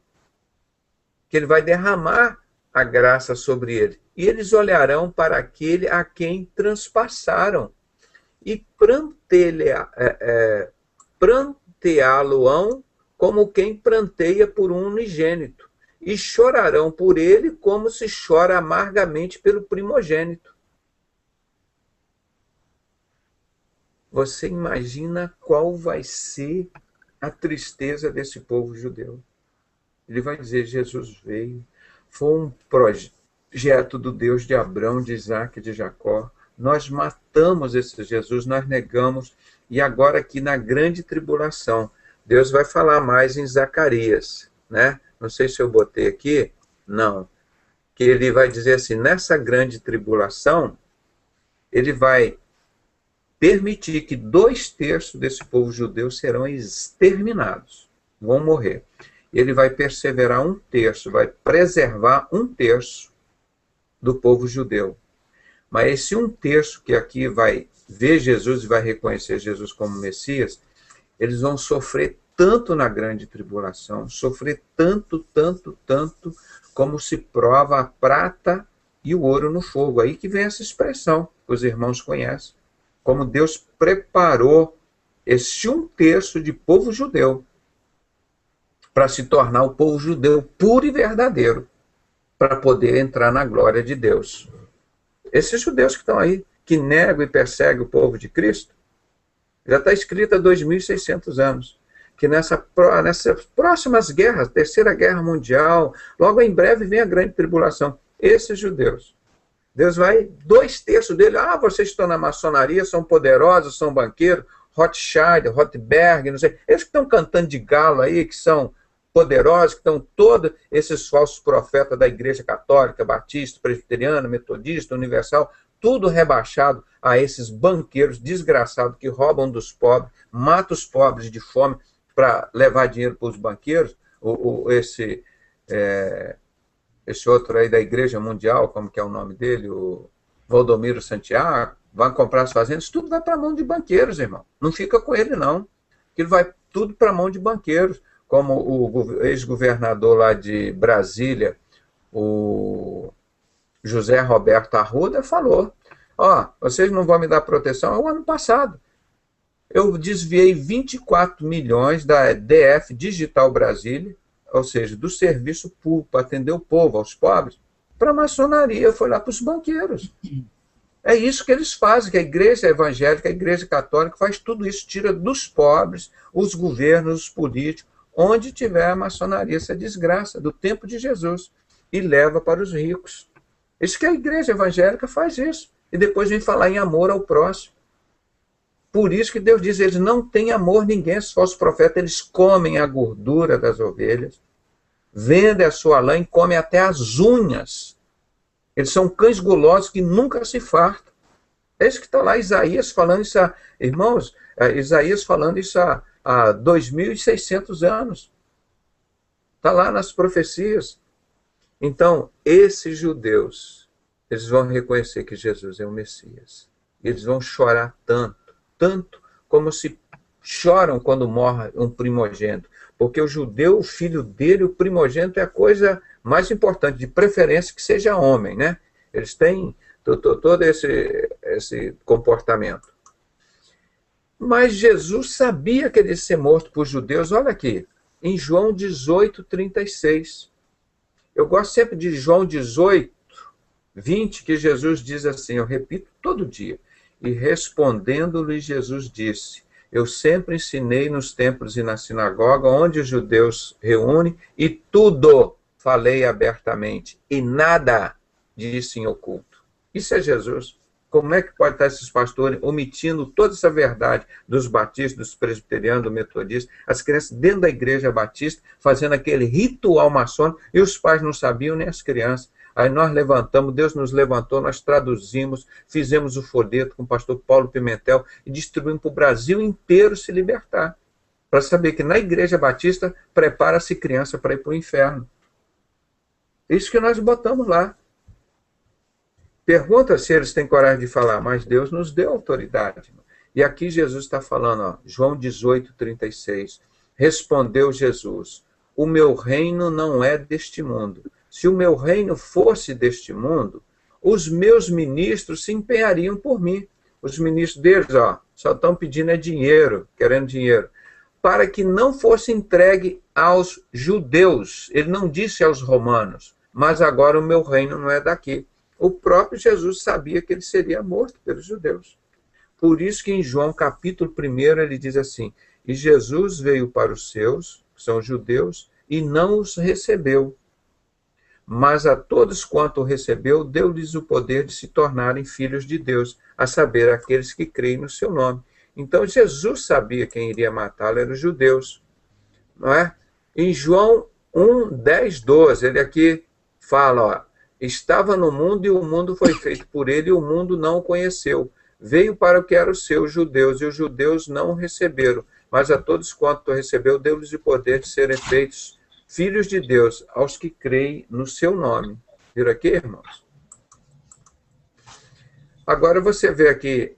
que ele vai derramar a graça sobre ele. E eles olharão para aquele a quem transpassaram e pranteá-lo-ão como quem pranteia por um unigênito, e chorarão por ele como se chora amargamente pelo primogênito. Você imagina qual vai ser a tristeza desse povo judeu? Ele vai dizer, Jesus veio, foi um projeto do Deus de Abraão, de Isaac e de Jacó. Nós matamos esse Jesus, nós negamos, e agora aqui na grande tribulação, Deus vai falar mais em Zacarias, né? Não sei se eu botei aqui, não. Que ele vai dizer assim, nessa grande tribulação, ele vai permitir que 2/3 desse povo judeu serão exterminados, vão morrer. Ele vai perseverar 1/3, vai preservar 1/3 do povo judeu. Mas esse 1/3 que aqui vai ver Jesus e vai reconhecer Jesus como Messias, eles vão sofrer tanto na grande tribulação, sofrer tanto, como se prova a prata e o ouro no fogo. Aí que vem essa expressão, que os irmãos conhecem, como Deus preparou esse 1/3 de povo judeu para se tornar o povo judeu puro e verdadeiro, para poder entrar na glória de Deus. Esses judeus que estão aí, que negam e perseguem o povo de Cristo, já está escrito há 2.600 anos, que nessas próximas guerras, Terceira Guerra Mundial, logo em breve vem a grande tribulação. Esses judeus, Deus vai, 2/3 dele, vocês estão na maçonaria, são poderosos, são banqueiros, Rothschild, Rothberg, não sei, eles que estão cantando de galo aí, que são poderosos, que estão todos esses falsos profetas da Igreja Católica, Batista, Presbiteriana, Metodista, Universal, tudo rebaixado a esses banqueiros desgraçados que roubam dos pobres, matam os pobres de fome para levar dinheiro para os banqueiros. Esse outro aí da Igreja Mundial, como que é o nome dele, o Valdomiro Santiago, vai comprar as fazendas, tudo vai para a mão de banqueiros, irmão. Não fica com ele, não. Ele vai tudo para a mão de banqueiros. Como o ex-governador lá de Brasília, o José Roberto Arruda, falou, vocês não vão me dar proteção. O ano passado, eu desviei 24 milhões da DF Digital Brasília, ou seja, do serviço público para atender o povo, aos pobres, para a maçonaria, foi lá para os banqueiros. É isso que eles fazem, que a igreja evangélica, a igreja católica faz tudo isso, tira dos pobres, os governos, os políticos, onde tiver a maçonaria, essa desgraça do tempo de Jesus, e leva para os ricos. Isso que a igreja evangélica faz isso, e depois vem falar em amor ao próximo. Por isso que Deus diz, eles não têm amor ninguém, esses falsos profetas, eles comem a gordura das ovelhas, vendem a sua lã e comem até as unhas. Eles são cães gulosos que nunca se fartam. É isso que está lá, Isaías falando isso, irmãos, Isaías falando isso há 2.600 anos. Está lá nas profecias. Então, esses judeus, eles vão reconhecer que Jesus é o Messias. Eles vão chorar tanto como se choram quando morre um primogênito. Porque o judeu, o filho dele, o primogênito é a coisa mais importante, de preferência que seja homem, né? Eles têm todo esse comportamento. Mas Jesus sabia que ele ia ser morto por judeus. Olha aqui, em João 18:36. Eu gosto sempre de João 18:20, que Jesus diz assim, eu repito todo dia. E respondendo-lhe Jesus disse, Eu sempre ensinei nos templos e na sinagoga, onde os judeus reúnem, e tudo falei abertamente, e nada disse em oculto. Isso é Jesus. Como é que pode estar esses pastores omitindo toda essa verdade dos batistas, dos presbiterianos, do metodista, as crianças dentro da igreja batista, fazendo aquele ritual maçônico, e os pais não sabiam, nem as crianças. Aí nós levantamos, Deus nos levantou, nós traduzimos, fizemos o folheto com o pastor Paulo Pimentel e distribuímos para o Brasil inteiro se libertar. Para saber que na igreja batista prepara-se criança para ir para o inferno. Isso que nós botamos lá. Pergunta se eles têm coragem de falar, mas Deus nos deu autoridade. E aqui Jesus está falando, ó, João 18:36. Respondeu Jesus, o meu reino não é deste mundo. Se o meu reino fosse deste mundo, os meus ministros se empenhariam por mim. Os ministros deles, ó, só estão pedindo dinheiro, querendo dinheiro, para que não fosse entregue aos judeus. Ele não disse aos romanos, mas agora o meu reino não é daqui. O próprio Jesus sabia que ele seria morto pelos judeus. Por isso que em João capítulo 1 ele diz assim, e Jesus veio para os seus, que são judeus, e não os recebeu. Mas a todos quanto o recebeu, deu-lhes o poder de se tornarem filhos de Deus, a saber, aqueles que creem no seu nome. Então Jesus sabia quem iria matá-lo, eram os judeus. Não é? Em João 1:10-12, ele aqui fala, ó, estava no mundo e o mundo foi feito por ele e o mundo não o conheceu. Veio para o que eram os seus judeus e os judeus não o receberam. Mas a todos quanto o recebeu, deu-lhes o poder de serem feitos filhos de Deus, aos que creem no seu nome. Viram aqui, irmãos? Agora você vê aqui,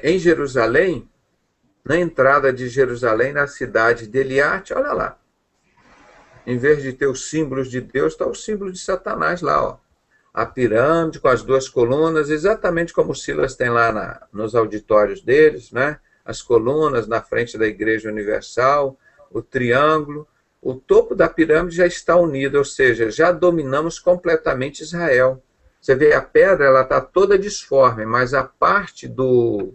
em Jerusalém, na entrada de Jerusalém, na cidade de Eliate, olha lá. Em vez de ter os símbolos de Deus, está o símbolo de Satanás lá, ó. A pirâmide com as duas colunas, exatamente como o Silas tem lá nos auditórios deles, né? As colunas na frente da Igreja Universal, o triângulo. O topo da pirâmide já está unido, ou seja, já dominamos completamente Israel. Você vê a pedra, ela está toda disforme, mas a parte do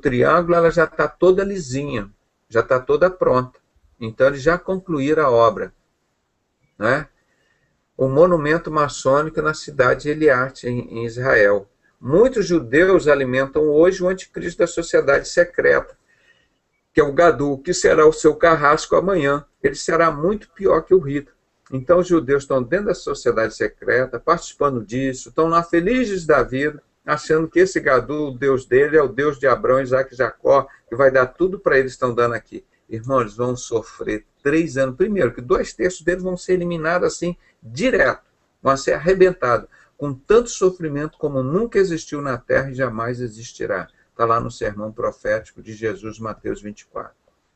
triângulo ela já está toda lisinha, já está toda pronta. Então, eles já concluíram a obra. Né? O monumento maçônico na cidade de Eliate, em Israel. Muitos judeus alimentam hoje o anticristo da sociedade secreta, que é o Gadu, que será o seu carrasco amanhã. Ele será muito pior que o Rita. Então, os judeus estão dentro da sociedade secreta, participando disso, estão lá felizes da vida, achando que esse Gadu, o Deus dele, é o Deus de Abraão, Isaac e Jacó, que vai dar tudo para eles, estão dando aqui. Irmãos, eles vão sofrer 3 anos. Primeiro, que 2/3 deles vão ser eliminados assim, direto. Vão ser arrebentados. Com tanto sofrimento como nunca existiu na terra e jamais existirá. Está lá no sermão profético de Jesus, Mateus 24.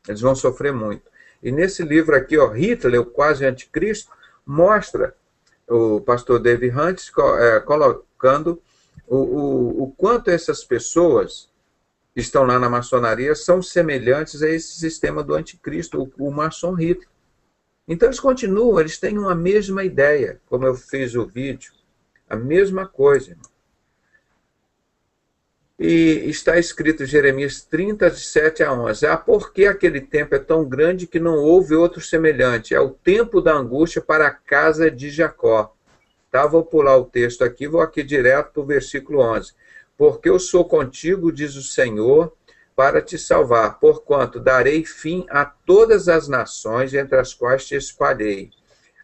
Eles vão sofrer muito. E nesse livro aqui, ó, Hitler, o quase anticristo, mostra o pastor David Hunt colocando o quanto essas pessoas estão lá na maçonaria são semelhantes a esse sistema do anticristo, o maçom Hitler. Então eles continuam, eles têm uma mesma ideia, como eu fiz o vídeo, a mesma coisa. E está escrito em Jeremias 30, de 7-11, porque aquele tempo é tão grande que não houve outro semelhante, é o tempo da angústia para a casa de Jacó. Tá, vou pular o texto aqui, vou aqui direto para o versículo 11. Porque eu sou contigo, diz o Senhor, para te salvar, porquanto darei fim a todas as nações entre as quais te espalhei.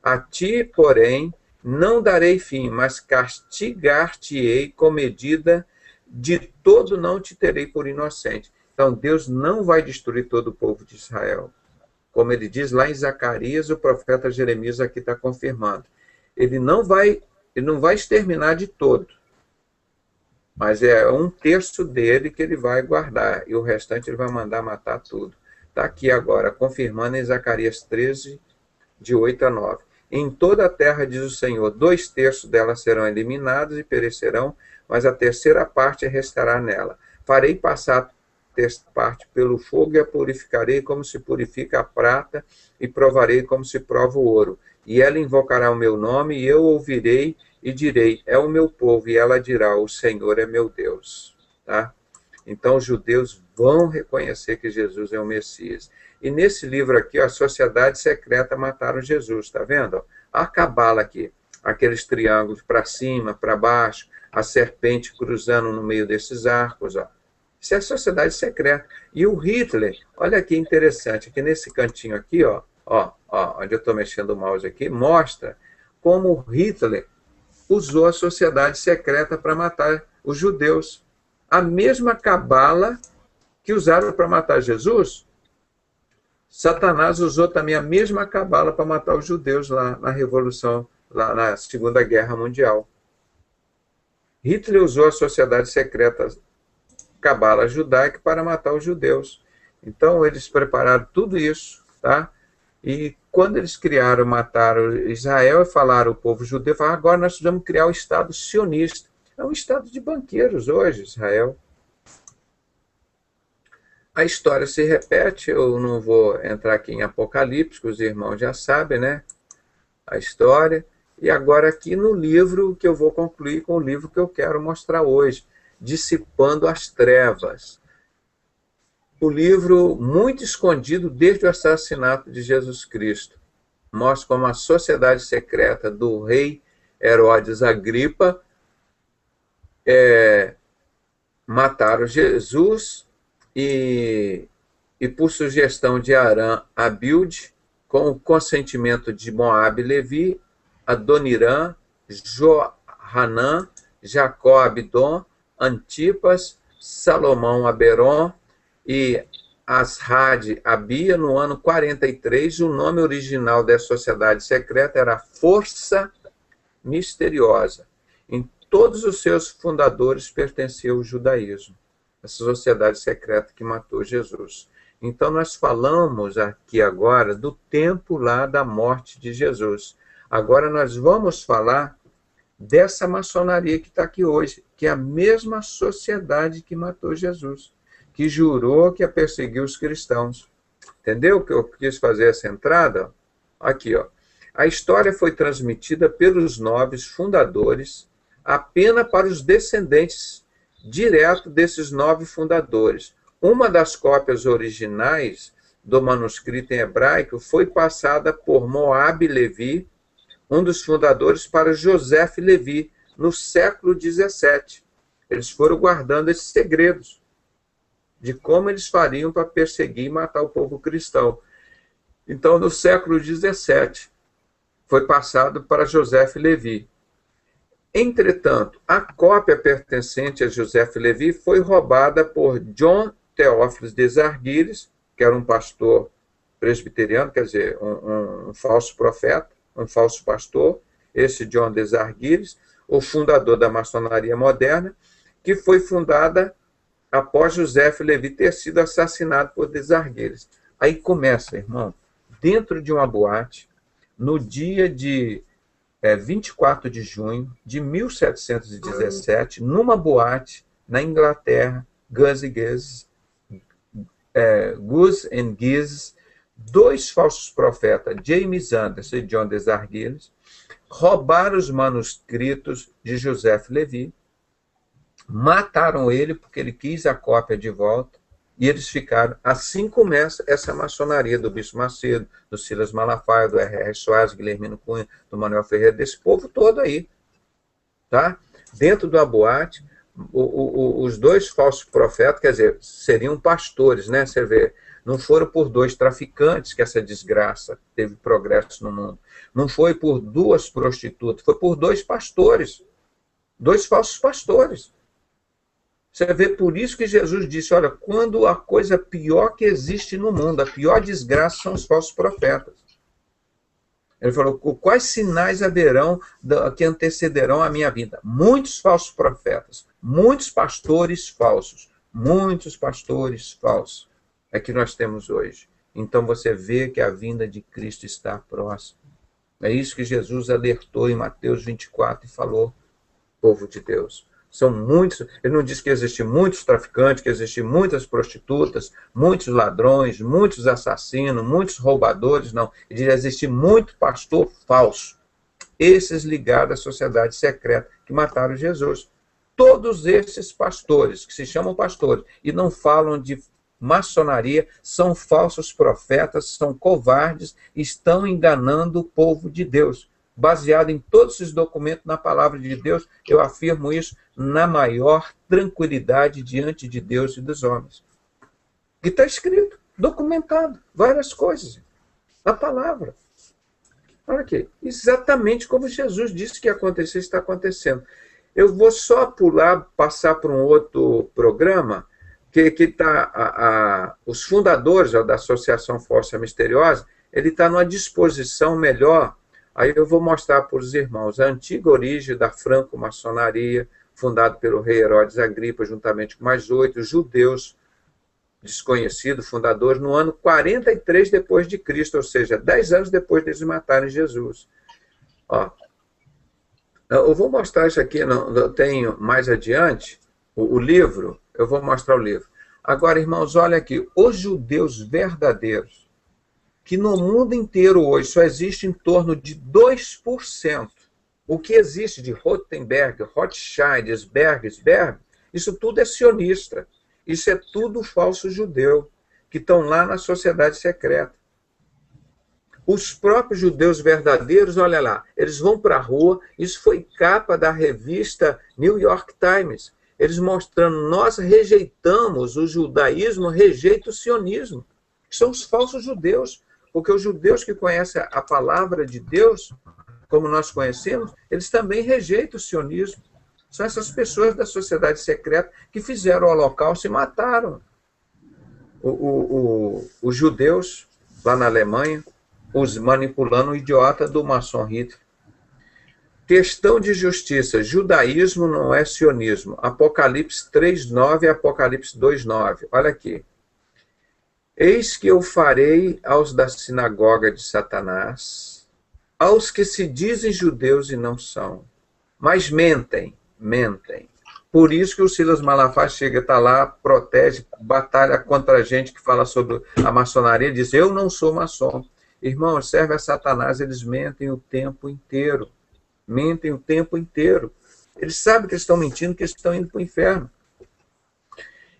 A ti, porém, não darei fim, mas castigar-te-ei com medida, de todo não te terei por inocente. Então, Deus não vai destruir todo o povo de Israel. Como ele diz lá em Zacarias, o profeta Jeremias aqui está confirmando. Ele não vai exterminar de todo. Mas é 1/3 dele que ele vai guardar, e o restante ele vai mandar matar tudo. Está aqui agora, confirmando em Zacarias 13, de 8-9. Em toda a terra, diz o Senhor, 2/3 delas serão eliminados e perecerão, mas a terceira parte restará nela. Farei passar a terceira parte pelo fogo e a purificarei como se purifica a prata e provarei como se prova o ouro. E ela invocará o meu nome e eu ouvirei e direi, é o meu povo, e ela dirá, o Senhor é meu Deus. Tá? Então os judeus vão reconhecer que Jesus é o Messias. E nesse livro aqui, ó, a sociedade secreta mataram Jesus, está vendo? A cabala aqui, aqueles triângulos para cima, para baixo, a serpente cruzando no meio desses arcos, ó. Isso é a sociedade secreta. E o Hitler, olha que interessante, aqui nesse cantinho aqui, ó, onde eu estou mexendo o mouse aqui, mostra como o Hitler usou a sociedade secreta para matar os judeus. A mesma cabala que usaram para matar Jesus, Satanás usou também a mesma cabala para matar os judeus lá na Revolução, lá na Segunda Guerra Mundial. Hitler usou a sociedade secreta cabala judaica para matar os judeus. Então eles prepararam tudo isso, tá? E quando eles mataram Israel e falaram ao povo judeu, falaram, agora nós precisamos criar o Estado sionista. É um Estado de banqueiros hoje, Israel. A história se repete, eu não vou entrar aqui em Apocalipse, que os irmãos já sabem, né? A história. E agora aqui no livro que eu vou concluir com o livro que eu quero mostrar hoje, Dissipando as Trevas. O livro muito escondido desde o assassinato de Jesus Cristo. Mostra como a sociedade secreta do rei Herodes Agripa mataram Jesus e por sugestão de Arã Abilde, com o consentimento de Moabe Levi, Adonirã, Johanã, Jacó Abdon, Antipas, Salomão Aberon e Asrad Abia, no ano 43, o nome original dessa sociedade secreta era Força Misteriosa. Em todos os seus fundadores pertencia ao judaísmo, essa sociedade secreta que matou Jesus. Então nós falamos aqui agora do tempo lá da morte de Jesus. Agora nós vamos falar dessa maçonaria que está aqui hoje, que é a mesma sociedade que matou Jesus, que jurou que ia perseguir os cristãos. Entendeu que eu quis fazer essa entrada? Aqui, ó. A história foi transmitida pelos 9 fundadores apenas para os descendentes direto desses 9 fundadores. Uma das cópias originais do manuscrito em hebraico foi passada por Moabe Levi, um dos fundadores, para José Levi, no século 17. Eles foram guardando esses segredos de como eles fariam para perseguir e matar o povo cristão. Então, no século 17, foi passado para José Levi. Entretanto, a cópia pertencente a José Levi foi roubada por John Theophilus Desarguires, que era um pastor presbiteriano, quer dizer, um falso profeta, um falso pastor, esse John Desarguires, o fundador da maçonaria moderna, que foi fundada após José Levi ter sido assassinado por Desarguires. Aí começa, irmão, dentro de uma boate, no dia de 24 de junho de 1717, numa boate na Inglaterra, Goose and Geese, 2 falsos profetas, James Anderson e John Desarguires, roubaram os manuscritos de José Levi, mataram ele porque ele quis a cópia de volta, e eles ficaram. Assim começa essa maçonaria do Bispo Macedo, do Silas Malafaia, do R.R. Soares, Guilhermino Cunha, do Manuel Ferreira, desse povo todo aí. Tá? Dentro da boate, os 2 falsos profetas, quer dizer, seriam pastores, né? Você vê, não foram por 2 traficantes que essa desgraça teve progresso no mundo. Não foi por 2 prostitutas, foi por 2 pastores. 2 falsos pastores. Você vê, por isso que Jesus disse, olha, quando a coisa pior que existe no mundo, a pior desgraça são os falsos profetas. Ele falou, quais sinais haverão que antecederão a minha vida? Muitos falsos profetas, muitos pastores falsos é que nós temos hoje. Então você vê que a vinda de Cristo está próxima. É isso que Jesus alertou em Mateus 24 e falou, povo de Deus. São muitos, ele não disse que existem muitos traficantes, que existem muitas prostitutas, muitos ladrões, muitos assassinos, muitos roubadores, não. Ele diz que existe muito pastor falso. Esses ligados à sociedade secreta que mataram Jesus. Todos esses pastores, que se chamam pastores, e não falam de maçonaria, são falsos profetas, são covardes, estão enganando o povo de Deus. Baseado em todos esses documentos na palavra de Deus, eu afirmo isso na maior tranquilidade diante de Deus e dos homens. Que está escrito, documentado, várias coisas, na palavra. Olha aqui, exatamente como Jesus disse que ia acontecer, está acontecendo. Eu vou só passar para um outro programa, que está os fundadores da Associação Força Misteriosa, ele está numa disposição melhor. Aí eu vou mostrar para os irmãos a antiga origem da franco-maçonaria, fundado pelo rei Herodes Agripa, juntamente com mais 8 judeus desconhecidos, fundadores, no ano 43 depois de Cristo, ou seja, 10 anos depois deles matarem Jesus. Ó, eu vou mostrar isso aqui, eu tenho mais adiante, o livro, eu vou mostrar o livro. Agora, irmãos, olha aqui, os judeus verdadeiros, que no mundo inteiro hoje só existe em torno de 2%. O que existe de Rotenberg, Rothschild, Sberg, isso tudo é sionista. Isso é tudo falso judeu, que estão lá na sociedade secreta. Os próprios judeus verdadeiros, olha lá, eles vão para a rua, isso foi capa da revista New York Times, eles mostrando, nós rejeitamos o judaísmo, rejeita o sionismo, que são os falsos judeus. Porque os judeus que conhecem a palavra de Deus, como nós conhecemos, eles também rejeitam o sionismo. São essas pessoas da sociedade secreta que fizeram o holocausto e mataram os judeus lá na Alemanha, os manipulando o idiota do maçom Hitler. Questão de justiça. Judaísmo não é sionismo. Apocalipse 3:9 e Apocalipse 2:9. Olha aqui. Eis que eu farei aos da sinagoga de Satanás, aos que se dizem judeus e não são, mas mentem. Por isso que o Silas Malafaia chega, está lá, protege, batalha contra a gente que fala sobre a maçonaria, diz, eu não sou maçom. Irmão, serve a Satanás, eles mentem o tempo inteiro. Eles sabem que eles estão mentindo, que eles estão indo para o inferno.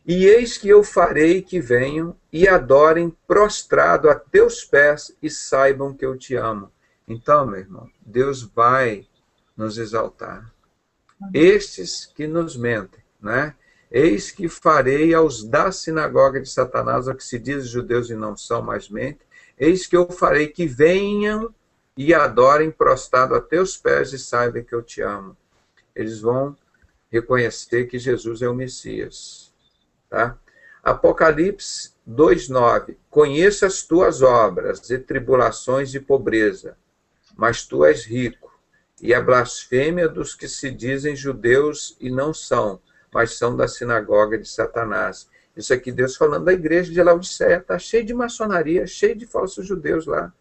E eis que eu farei que venham e adorem prostrado a teus pés e saibam que eu te amo. Então, meu irmão, Deus vai nos exaltar. Estes que nos mentem, né? Eis que farei aos da sinagoga de Satanás, aos que se dizem judeus e não são, mas mentem. Eis que eu farei que venham e adorem prostrado a teus pés e saibam que eu te amo. Eles vão reconhecer que Jesus é o Messias. Tá? Apocalipse 2:9. Conheço as tuas obras e tribulações e pobreza, mas tu és rico, e a blasfêmia dos que se dizem judeus e não são, mas são da sinagoga de Satanás. Isso aqui Deus falando da igreja de Laodiceia, está cheio de maçonaria, cheio de falsos judeus lá,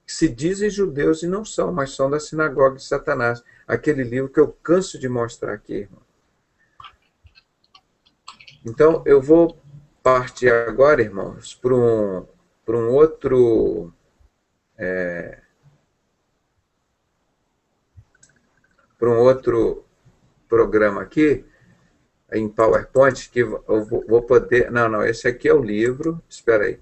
que se dizem judeus e não são, mas são da sinagoga de Satanás. Aquele livro que eu canso de mostrar aqui, irmão. Então, eu vou partir agora, irmãos, para um outro programa aqui, em PowerPoint, que eu vou poder... Não, esse aqui é o livro. Espera aí.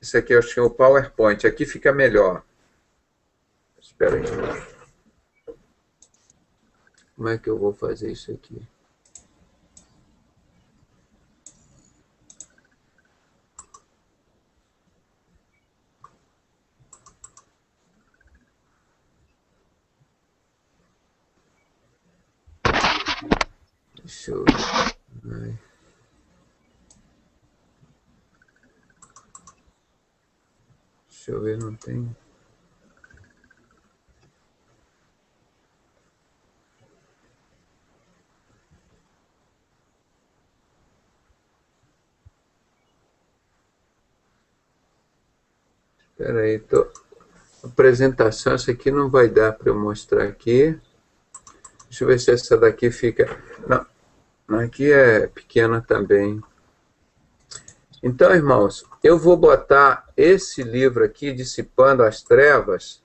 Esse aqui eu acho que é o PowerPoint. Aqui fica melhor. Espera aí. Como é que eu vou fazer isso aqui? Deixa eu ver. Deixa eu ver, não tem... Espera aí, apresentação, essa aqui não vai dar para eu mostrar aqui. Deixa eu ver se essa daqui fica... Não, aqui é pequena também. Então, irmãos, eu vou botar esse livro aqui, Dissipando as Trevas,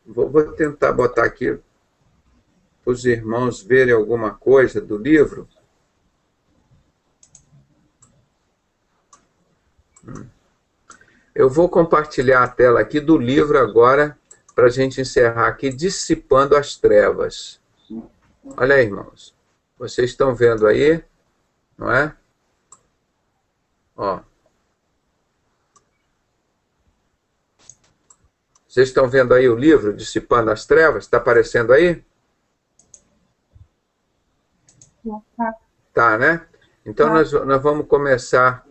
vou tentar botar aqui para os irmãos verem alguma coisa do livro. Eu vou compartilhar a tela aqui do livro agora, para a gente encerrar aqui, Dissipando as Trevas. Olha aí, irmãos. Vocês estão vendo aí, não é? Ó. Vocês estão vendo aí o livro, Dissipando as Trevas? Está aparecendo aí? Tá. Tá, né? Então, nós vamos começar...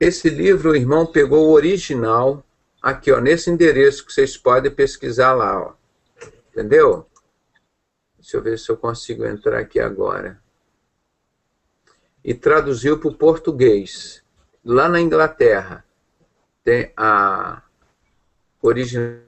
Esse livro, o irmão pegou o original, aqui, ó, nesse endereço que vocês podem pesquisar lá, ó. Entendeu? Deixa eu ver se eu consigo entrar aqui agora. E traduziu para o português. Lá na Inglaterra, tem a original.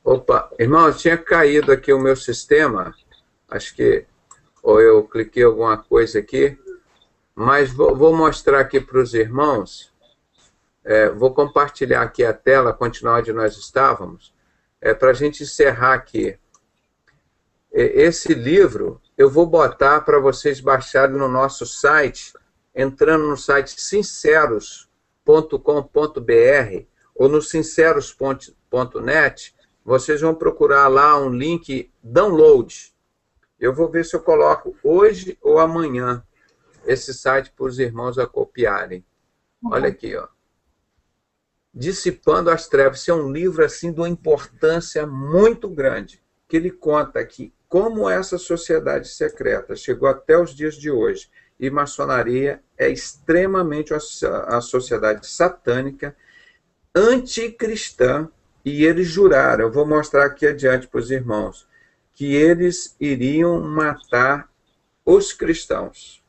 Opa, irmão, tinha caído aqui o meu sistema, acho que, ou eu cliquei alguma coisa aqui, mas vou mostrar aqui para os irmãos, vou compartilhar aqui a tela, continuar onde nós estávamos, para a gente encerrar aqui. Esse livro eu vou botar para vocês baixarem no nosso site, entrando no site sinceros.com.br ou no sinceros.net, vocês vão procurar lá um link download. Eu vou ver se eu coloco hoje ou amanhã esse site para os irmãos a copiarem. Olha aqui, ó. Dissipando as Trevas. Esse é um livro assim de uma importância muito grande, que ele conta aqui como essa sociedade secreta chegou até os dias de hoje. E maçonaria é extremamente a sociedade satânica, anticristã, e eles juraram, eu vou mostrar aqui adiante para os irmãos, que eles iriam matar os cristãos.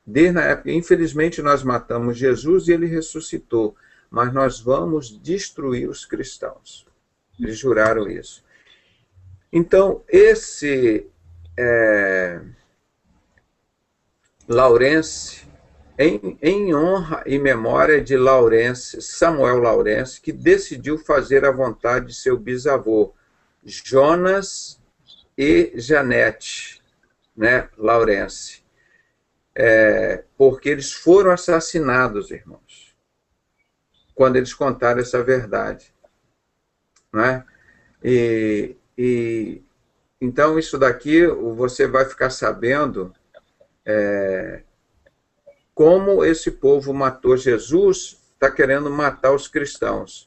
Desde a época, infelizmente, nós matamos Jesus e ele ressuscitou, mas nós vamos destruir os cristãos. Eles juraram isso. Então, esse Laurence, em honra e memória de Laurence, Samuel Laurence, que decidiu fazer a vontade de seu bisavô, Jonas e Janete, né, Laurence, porque eles foram assassinados, irmãos, quando eles contaram essa verdade, né? Então, isso daqui, você vai ficar sabendo como esse povo matou Jesus, está querendo matar os cristãos.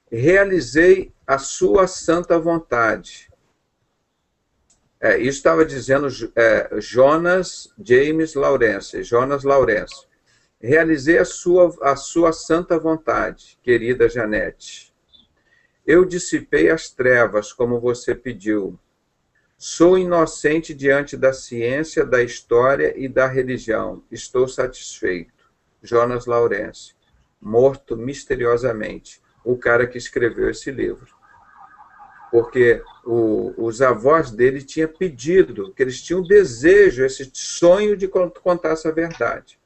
Realizei a sua santa vontade. Isso estava dizendo Jonas James Laurence, Jonas Laurence. Realizei a sua santa vontade, querida Janete. Eu dissipei as trevas, como você pediu. Sou inocente diante da ciência, da história e da religião. Estou satisfeito. Jonas Laurence, morto misteriosamente. O cara que escreveu esse livro. Porque os avós dele tinham pedido, que eles tinham desejo, esse sonho de contar essa verdade.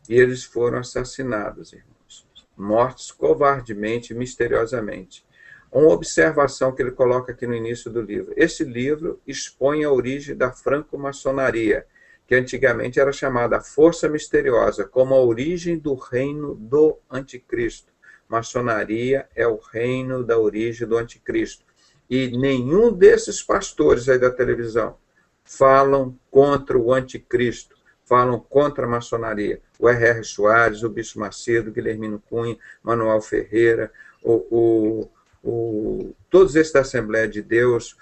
E eles foram assassinados, irmãos. Mortos covardemente, misteriosamente. Uma observação que ele coloca aqui no início do livro. Esse livro expõe a origem da franco-maçonaria, que antigamente era chamada Força Misteriosa, como a origem do reino do anticristo. Maçonaria é o reino da origem do anticristo. E nenhum desses pastores aí da televisão falam contra o anticristo, falam contra a maçonaria. O R.R. Soares, o Bispo Macedo, Guilhermino Cunha, Manuel Ferreira, todos esses da Assembleia de Deus,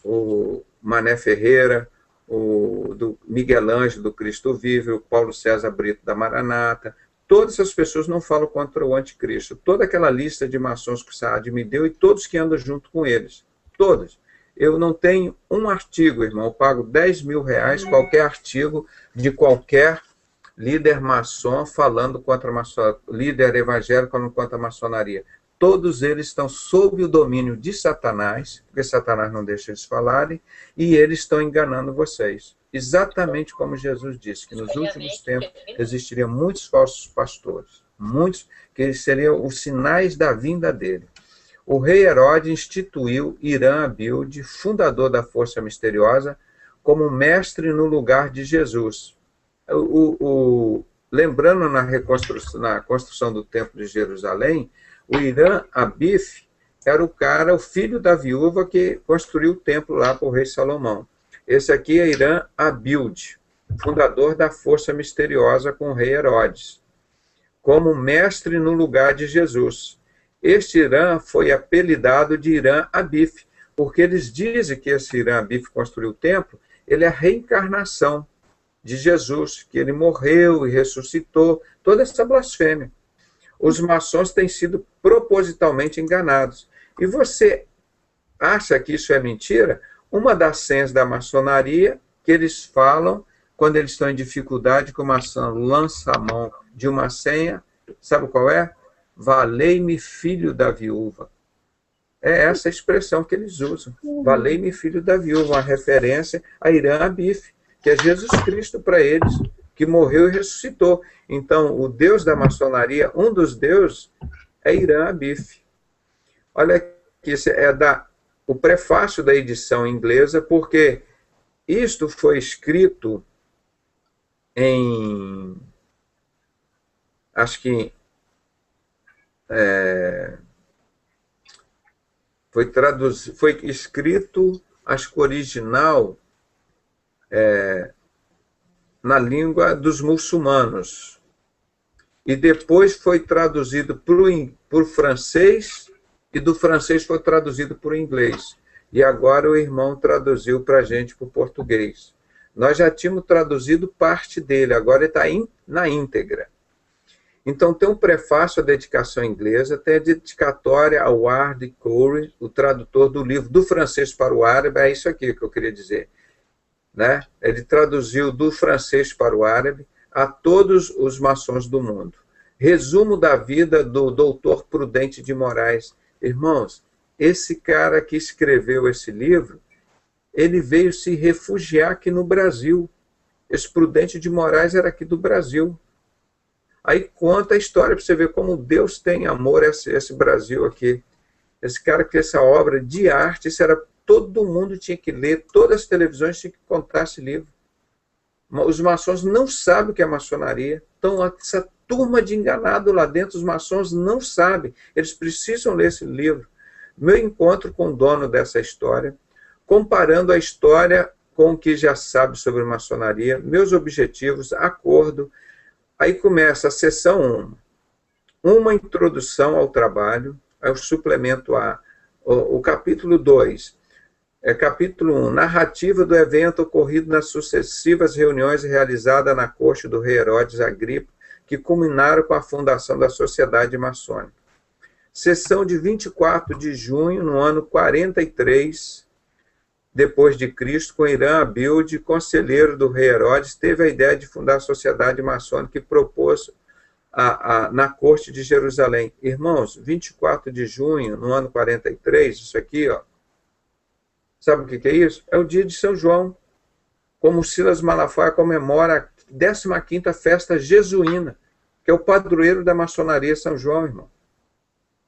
o Mané Ferreira, o do Miguel Ângelo, do Cristo Vive, o Paulo César Brito, da Maranata. Todas essas pessoas não falam contra o anticristo. Toda aquela lista de maçons que o Saad me deu e todos que andam junto com eles. Todos. Eu não tenho um artigo, irmão. Eu pago 10 mil reais, qualquer artigo de qualquer líder maçom falando contra a maçonaria, líder evangélico falando contra a maçonaria. Todos eles estão sob o domínio de Satanás, porque Satanás não deixa eles falarem, e eles estão enganando vocês. Exatamente como Jesus disse, que nos últimos tempos existiriam muitos falsos pastores, muitos que seriam os sinais da vinda dele. O rei Herodes instituiu Irã Abilde, fundador da Força Misteriosa, como mestre no lugar de Jesus. Lembrando na construção do Templo de Jerusalém, o Irã Abif era o filho da viúva que construiu o templo lá para o rei Salomão. Esse aqui é Irã Abilde, fundador da Força Misteriosa com o rei Herodes, como mestre no lugar de Jesus. Este Irã foi apelidado de Irã Abif, porque eles dizem que esse Irã Abif construiu o templo, ele é a reencarnação de Jesus, que ele morreu e ressuscitou, toda essa blasfêmia. Os maçons têm sido propositalmente enganados. E você acha que isso é mentira? Uma das senhas da maçonaria que eles falam quando eles estão em dificuldade, que o maçom lança a mão de uma senha, sabe qual é? Valei-me, filho da viúva. É essa a expressão que eles usam. Valei-me, filho da viúva, uma referência a Irã Abif, que é Jesus Cristo para eles, que morreu e ressuscitou. Então, o Deus da maçonaria, um dos deuses, é Irã Abif. Olha aqui, esse é o prefácio da edição inglesa, porque isto foi escrito em... acho que... foi escrito, acho que original, na língua dos muçulmanos. E depois foi traduzido para o francês, e do francês foi traduzido para o inglês. E agora o irmão traduziu para a gente para o português. Nós já tínhamos traduzido parte dele, agora ele está na íntegra. Então tem um prefácio à dedicação inglesa, tem a dedicatória ao Ward Corey, o tradutor do livro do francês para o árabe, é isso aqui que eu queria dizer. Né? Ele traduziu do francês para o árabe a todos os maçons do mundo. Resumo da vida do doutor Prudente de Moraes. Irmãos, esse cara que escreveu esse livro, ele veio se refugiar aqui no Brasil. Esse Prudente de Moraes era aqui do Brasil. Aí conta a história para você ver como Deus tem amor a esse Brasil aqui. Esse cara que fez essa obra de arte, isso era... Todo mundo tinha que ler, todas as televisões tinham que contar esse livro. Os maçons não sabem o que é maçonaria. Então, essa turma de enganado lá dentro, os maçons não sabem. Eles precisam ler esse livro. Meu encontro com o dono dessa história, comparando a história com o que já sabe sobre maçonaria, meus objetivos, acordo. Aí começa a sessão 1, uma introdução ao trabalho, aí o suplemento A, o capítulo 2, capítulo 1, narrativa do evento ocorrido nas sucessivas reuniões realizadas na corte do rei Herodes Agripa, que culminaram com a fundação da Sociedade Maçônica. Sessão de 24 de junho, no ano 43, depois de Cristo, com Irã Abilde, conselheiro do rei Herodes, teve a ideia de fundar a Sociedade Maçônica e propôs na corte de Jerusalém. Irmãos, 24 de junho, no ano 43, isso aqui, ó, sabe o que é isso? É o dia de São João, como Silas Malafaia comemora a 15ª festa jesuína, que é o padroeiro da maçonaria São João, irmão.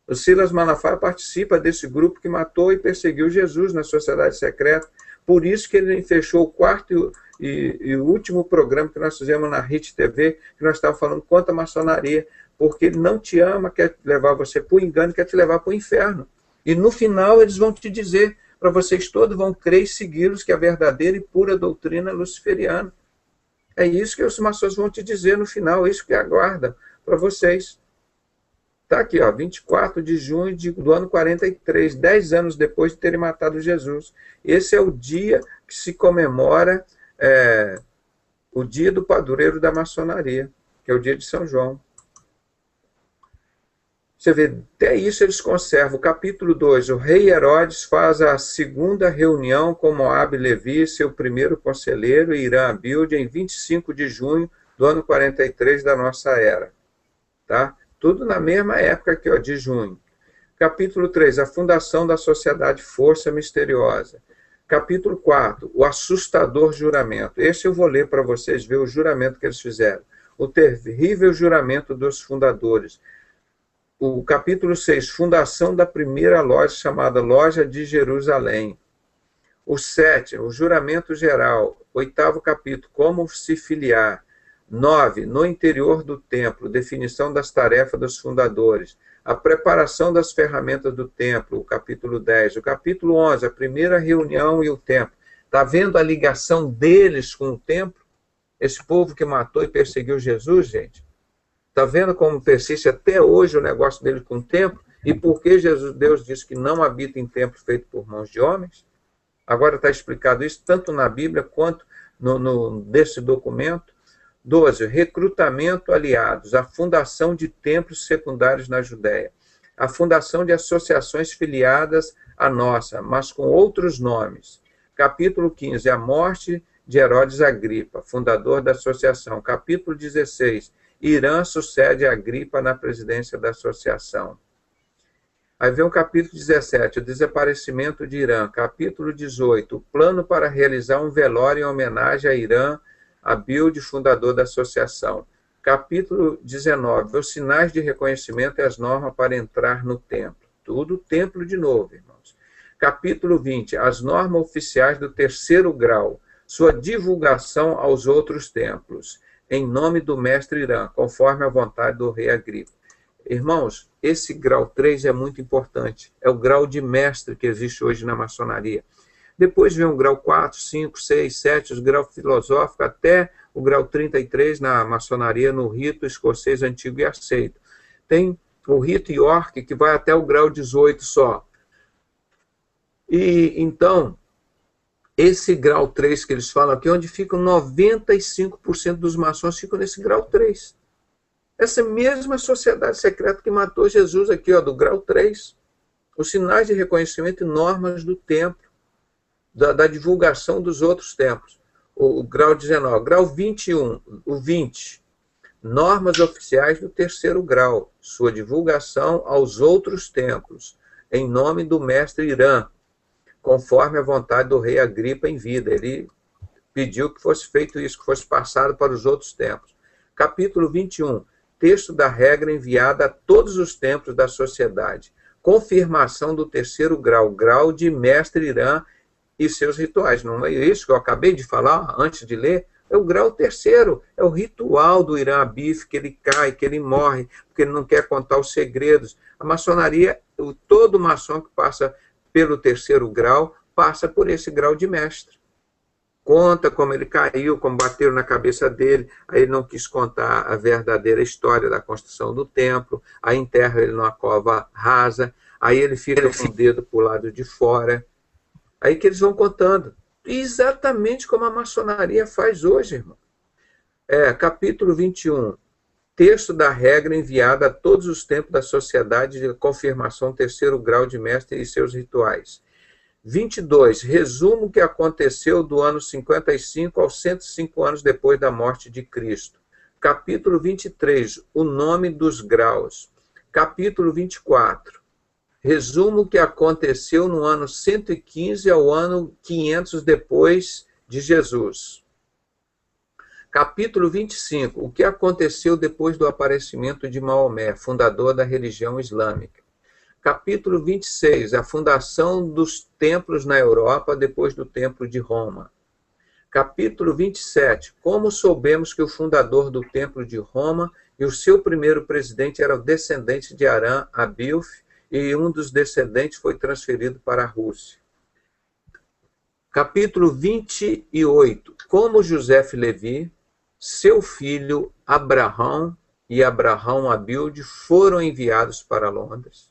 O Silas Malafaia participa desse grupo que matou e perseguiu Jesus na sociedade secreta. Por isso que ele fechou o quarto e o último programa que nós fizemos na RIT TV, que nós estávamos falando contra a maçonaria, porque ele não te ama, quer levar você para o engano, quer te levar para o inferno. E no final eles vão te dizer, para vocês todos vão crer e segui-los, que é a verdadeira e pura doutrina luciferiana. É isso que os maçons vão te dizer no final, isso que aguarda para vocês. Está aqui, ó, 24 de junho do ano 43, 10 anos depois de terem matado Jesus. Esse é o dia que se comemora o dia do padroeiro da maçonaria, que é o dia de São João. Você vê, até isso eles conservam. O capítulo 2, o rei Herodes faz a segunda reunião com Moabe Levi, seu primeiro conselheiro, e Irã Abilde, em 25 de junho do ano 43 da nossa era. Tá? Tudo na mesma época aqui, ó, de junho. Capítulo 3, a fundação da Sociedade Força Misteriosa. Capítulo 4, o assustador juramento. Esse eu vou ler para vocês ver o juramento que eles fizeram. O terrível juramento dos fundadores. O capítulo 6, fundação da primeira loja chamada Loja de Jerusalém. O 7, o juramento geral. 8º capítulo, como se filiar. 9, no interior do templo, definição das tarefas dos fundadores. A preparação das ferramentas do templo, o capítulo 10. O capítulo 11, a primeira reunião e o templo. Está vendo a ligação deles com o templo? Esse povo que matou e perseguiu Jesus, gente? Está vendo como persiste até hoje o negócio dele com o templo? E por que Deus disse que não habita em templo feito por mãos de homens? Agora está explicado isso tanto na Bíblia quanto desse documento. 12. Recrutamento aliados, a fundação de templos secundários na Judéia. A fundação de associações filiadas à nossa, mas com outros nomes. Capítulo 15. A morte de Herodes Agripa, fundador da associação. Capítulo 16. Irã sucede a Agripa na presidência da associação. Aí vem o capítulo 17, o desaparecimento de Irã. Capítulo 18, o plano para realizar um velório em homenagem a Irã Abilde, fundador da associação. Capítulo 19, os sinais de reconhecimento e as normas para entrar no templo. Tudo templo de novo, irmãos. Capítulo 20, as normas oficiais do terceiro grau, sua divulgação aos outros templos, em nome do mestre Irã, conforme a vontade do rei Agripa. Irmãos, esse grau 3 é muito importante. É o grau de mestre que existe hoje na maçonaria. Depois vem o grau 4, 5, 6, 7, os graus filosóficos, até o grau 33 na maçonaria, no rito escocês antigo e aceito. Tem o rito York, que vai até o grau 18 só. E então, esse grau 3 que eles falam aqui, onde ficam 95% dos maçons, ficam nesse grau 3. Essa mesma sociedade secreta que matou Jesus aqui, ó, do grau 3. Os sinais de reconhecimento e normas do templo, da divulgação dos outros templos. O grau 19. Grau 21, o 20. Normas oficiais do terceiro grau, sua divulgação aos outros templos, em nome do mestre Irã, conforme a vontade do rei Agripa em vida. Ele pediu que fosse feito isso, que fosse passado para os outros templos. Capítulo 21. Texto da regra enviada a todos os templos da sociedade. Confirmação do terceiro grau, grau de mestre Irã e seus rituais. Não é isso que eu acabei de falar antes de ler? É o grau terceiro, é o ritual do Irã Abif, que ele cai, que ele morre, porque ele não quer contar os segredos. A maçonaria, todo maçom que passa pelo terceiro grau, passa por esse grau de mestre. Conta como ele caiu, como bateram na cabeça dele, aí ele não quis contar a verdadeira história da construção do templo, aí enterra ele numa cova rasa, aí ele fica com o dedo para o lado de fora. Aí que eles vão contando. Exatamente como a maçonaria faz hoje, irmão. Capítulo 21. Texto da regra enviada a todos os templos da sociedade de confirmação terceiro grau de mestre e seus rituais. 22. Resumo o que aconteceu do ano 55 aos 105 anos depois da morte de Cristo. Capítulo 23. O nome dos graus. Capítulo 24. Resumo o que aconteceu no ano 115 ao ano 500 depois de Jesus. Capítulo 25. O que aconteceu depois do aparecimento de Maomé, fundador da religião islâmica. Capítulo 26. A fundação dos templos na Europa depois do Templo de Roma. Capítulo 27. Como soubemos que o fundador do Templo de Roma e o seu primeiro presidente era o descendente de Arã Abilf, e um dos descendentes foi transferido para a Rússia. Capítulo 28. Como José Levi, seu filho Abraão e Abraão Abilde foram enviados para Londres.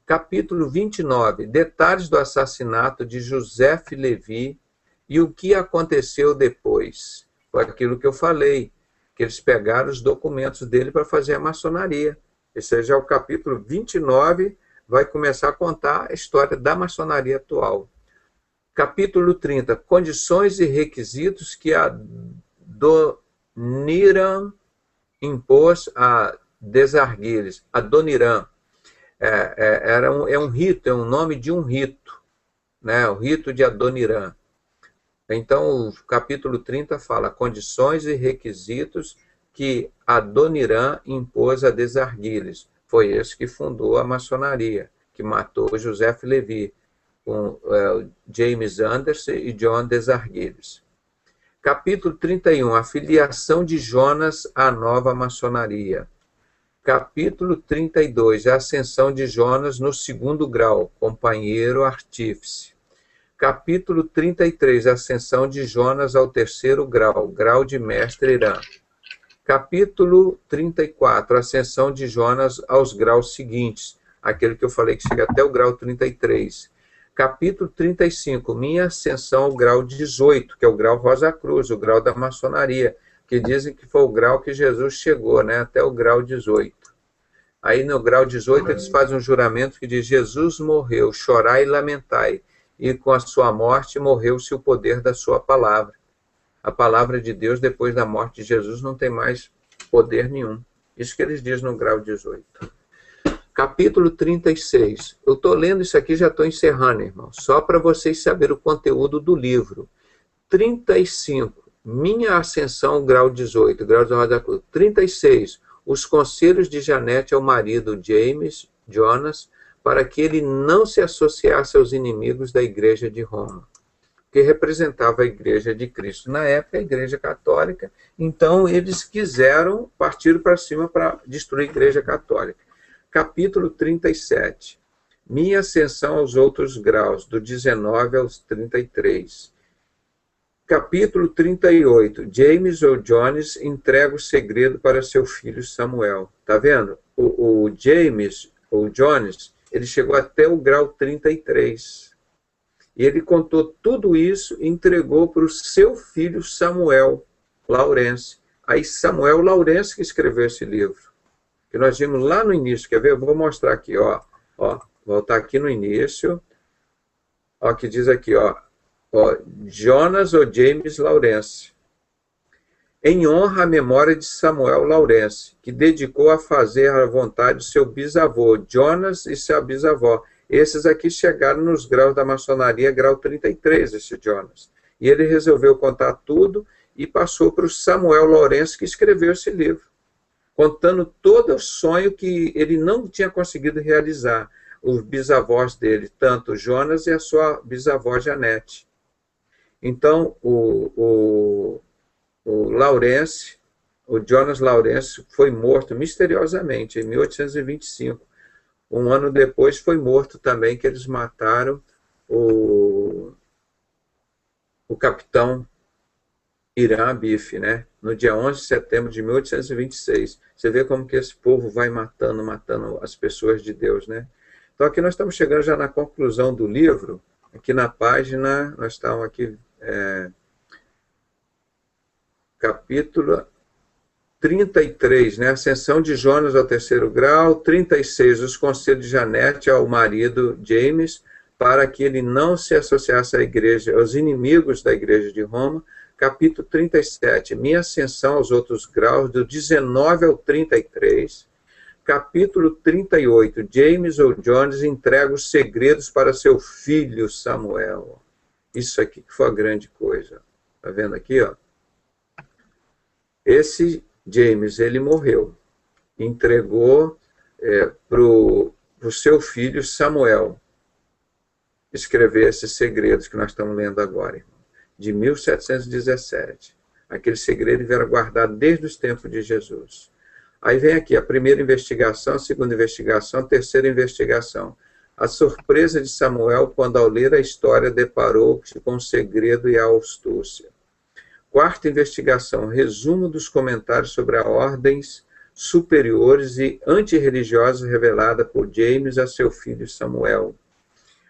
Capítulo 29, detalhes do assassinato de José Levi e o que aconteceu depois. Foi aquilo que eu falei, que eles pegaram os documentos dele para fazer a maçonaria. Esse já é o capítulo 29, vai começar a contar a história da maçonaria atual. Capítulo 30, condições e requisitos que Adoniram impôs a Desarguires. Adoniram é um rito, é um nome de um rito, né? O rito de Adoniram. Então, o capítulo 30 fala condições e requisitos que Adoniram impôs a Desarguires. Foi esse que fundou a maçonaria, que matou José Levi, com James Anderson e John Desarguires. Capítulo 31, a filiação de Jonas à nova maçonaria. Capítulo 32, a ascensão de Jonas no segundo grau, companheiro artífice. Capítulo 33, a ascensão de Jonas ao terceiro grau, grau de mestre Irã. Capítulo 34, a ascensão de Jonas aos graus seguintes, aquele que eu falei que chega até o grau 33. Capítulo 35, minha ascensão ao grau 18, que é o grau Rosa Cruz, o grau da maçonaria, que dizem que foi o grau que Jesus chegou, né, até o grau 18. Aí no grau 18 eles fazem um juramento que diz: Jesus morreu, chorai e lamentai, e com a sua morte morreu-se o poder da sua palavra. A palavra de Deus, depois da morte de Jesus, não tem mais poder nenhum. Isso que eles dizem no grau 18. Capítulo 36. Eu estou lendo isso aqui, já estou encerrando, irmão. Só para vocês saberem o conteúdo do livro. 35. Minha ascensão, grau 18. Grau de Rosa Cruz. 36. Os conselhos de Janete ao marido Jonas, para que ele não se associasse aos inimigos da Igreja de Roma, que representava a Igreja de Cristo. Na época, a Igreja Católica. Então, eles quiseram partir para cima para destruir a Igreja Católica. Capítulo 37. Minha ascensão aos outros graus, do 19 aos 33. Capítulo 38. James ou Jones entrega o segredo para seu filho Samuel. Tá vendo? O James ou Jones, ele chegou até o grau 33. E ele contou tudo isso e entregou para o seu filho Samuel Lawrence. Aí Samuel Lawrence que escreveu esse livro, que nós vimos lá no início. Quer ver? Eu vou mostrar aqui, ó, voltar aqui no início, ó, que diz aqui, ó, Jonas ou James Lawrence, em honra à memória de Samuel Lawrence, que dedicou a fazer a vontade do seu bisavô, Jonas e sua bisavó. Esses aqui chegaram nos graus da maçonaria, grau 33, esse Jonas. E ele resolveu contar tudo e passou para o Samuel Lawrence, que escreveu esse livro, contando todo o sonho que ele não tinha conseguido realizar, os bisavós dele, tanto Jonas e a sua bisavó Janete. Então, o Lawrence, o Jonas Lawrence, foi morto misteriosamente em 1825. Um ano depois foi morto também, que eles mataram o capitão Irã Bife, né? No dia 11 de setembro de 1826. Você vê como que esse povo vai matando as pessoas de Deus, né? Então aqui nós estamos chegando já na conclusão do livro. Aqui na página, nós estamos aqui, capítulo 33, né? Ascensão de Jonas ao terceiro grau. 36, os conselhos de Janete ao marido James, para que ele não se associasse à igreja, aos inimigos da Igreja de Roma. Capítulo 37, minha ascensão aos outros graus, do 19 ao 33. Capítulo 38, James ou Jones entrega os segredos para seu filho Samuel. Isso aqui que foi a grande coisa. Está vendo aqui, ó? Esse James, ele morreu. Entregou para o seu filho Samuel escrever esses segredos que nós estamos lendo agora, irmão, de 1717. Aquele segredo era guardado desde os tempos de Jesus. Aí vem aqui a primeira investigação, a segunda investigação, a terceira investigação. A surpresa de Samuel quando, ao ler a história, deparou-se com o segredo e a astúcia. Quarta investigação, resumo dos comentários sobre as ordens superiores e antirreligiosa revelada por James a seu filho Samuel.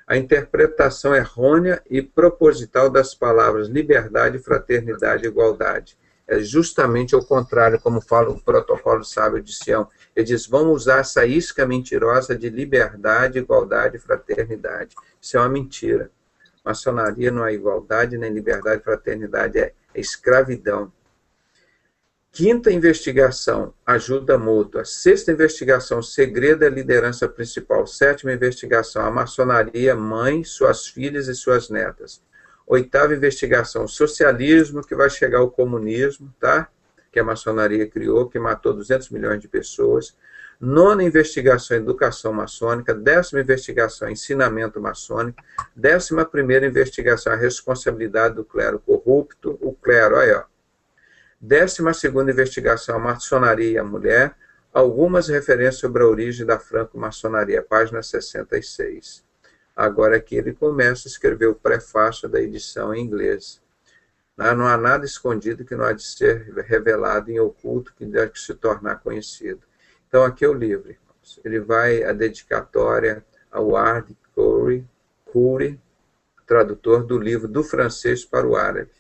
A interpretação errônea e proposital das palavras liberdade, fraternidade e igualdade. É justamente o contrário, como fala o protocolo sábio de Sião. Ele diz, vamos usar essa isca mentirosa de liberdade, igualdade e fraternidade. Isso é uma mentira. Maçonaria não é igualdade, nem liberdade, fraternidade, é escravidão. Quinta investigação, ajuda mútua. Sexta investigação, segredo é a liderança principal. Sétima investigação, a maçonaria, mãe, suas filhas e suas netas. Oitava investigação, socialismo, que vai chegar ao comunismo, tá? Que a maçonaria criou, que matou 200 milhões de pessoas. Nona investigação, educação maçônica. Décima investigação, ensinamento maçônico. 11ª investigação, a responsabilidade do clero corrupto. O clero, aí, ó. 12ª investigação, a maçonaria e a mulher. Algumas referências sobre a origem da franco-maçonaria, página 66. Agora aqui ele começa a escrever o prefácio da edição em inglês. Não há nada escondido que não há de ser revelado em oculto, que deve se tornar conhecido. Então aqui é o livro, irmãos. Ele vai a dedicatória ao Ward Curry, tradutor do livro do francês para o árabe,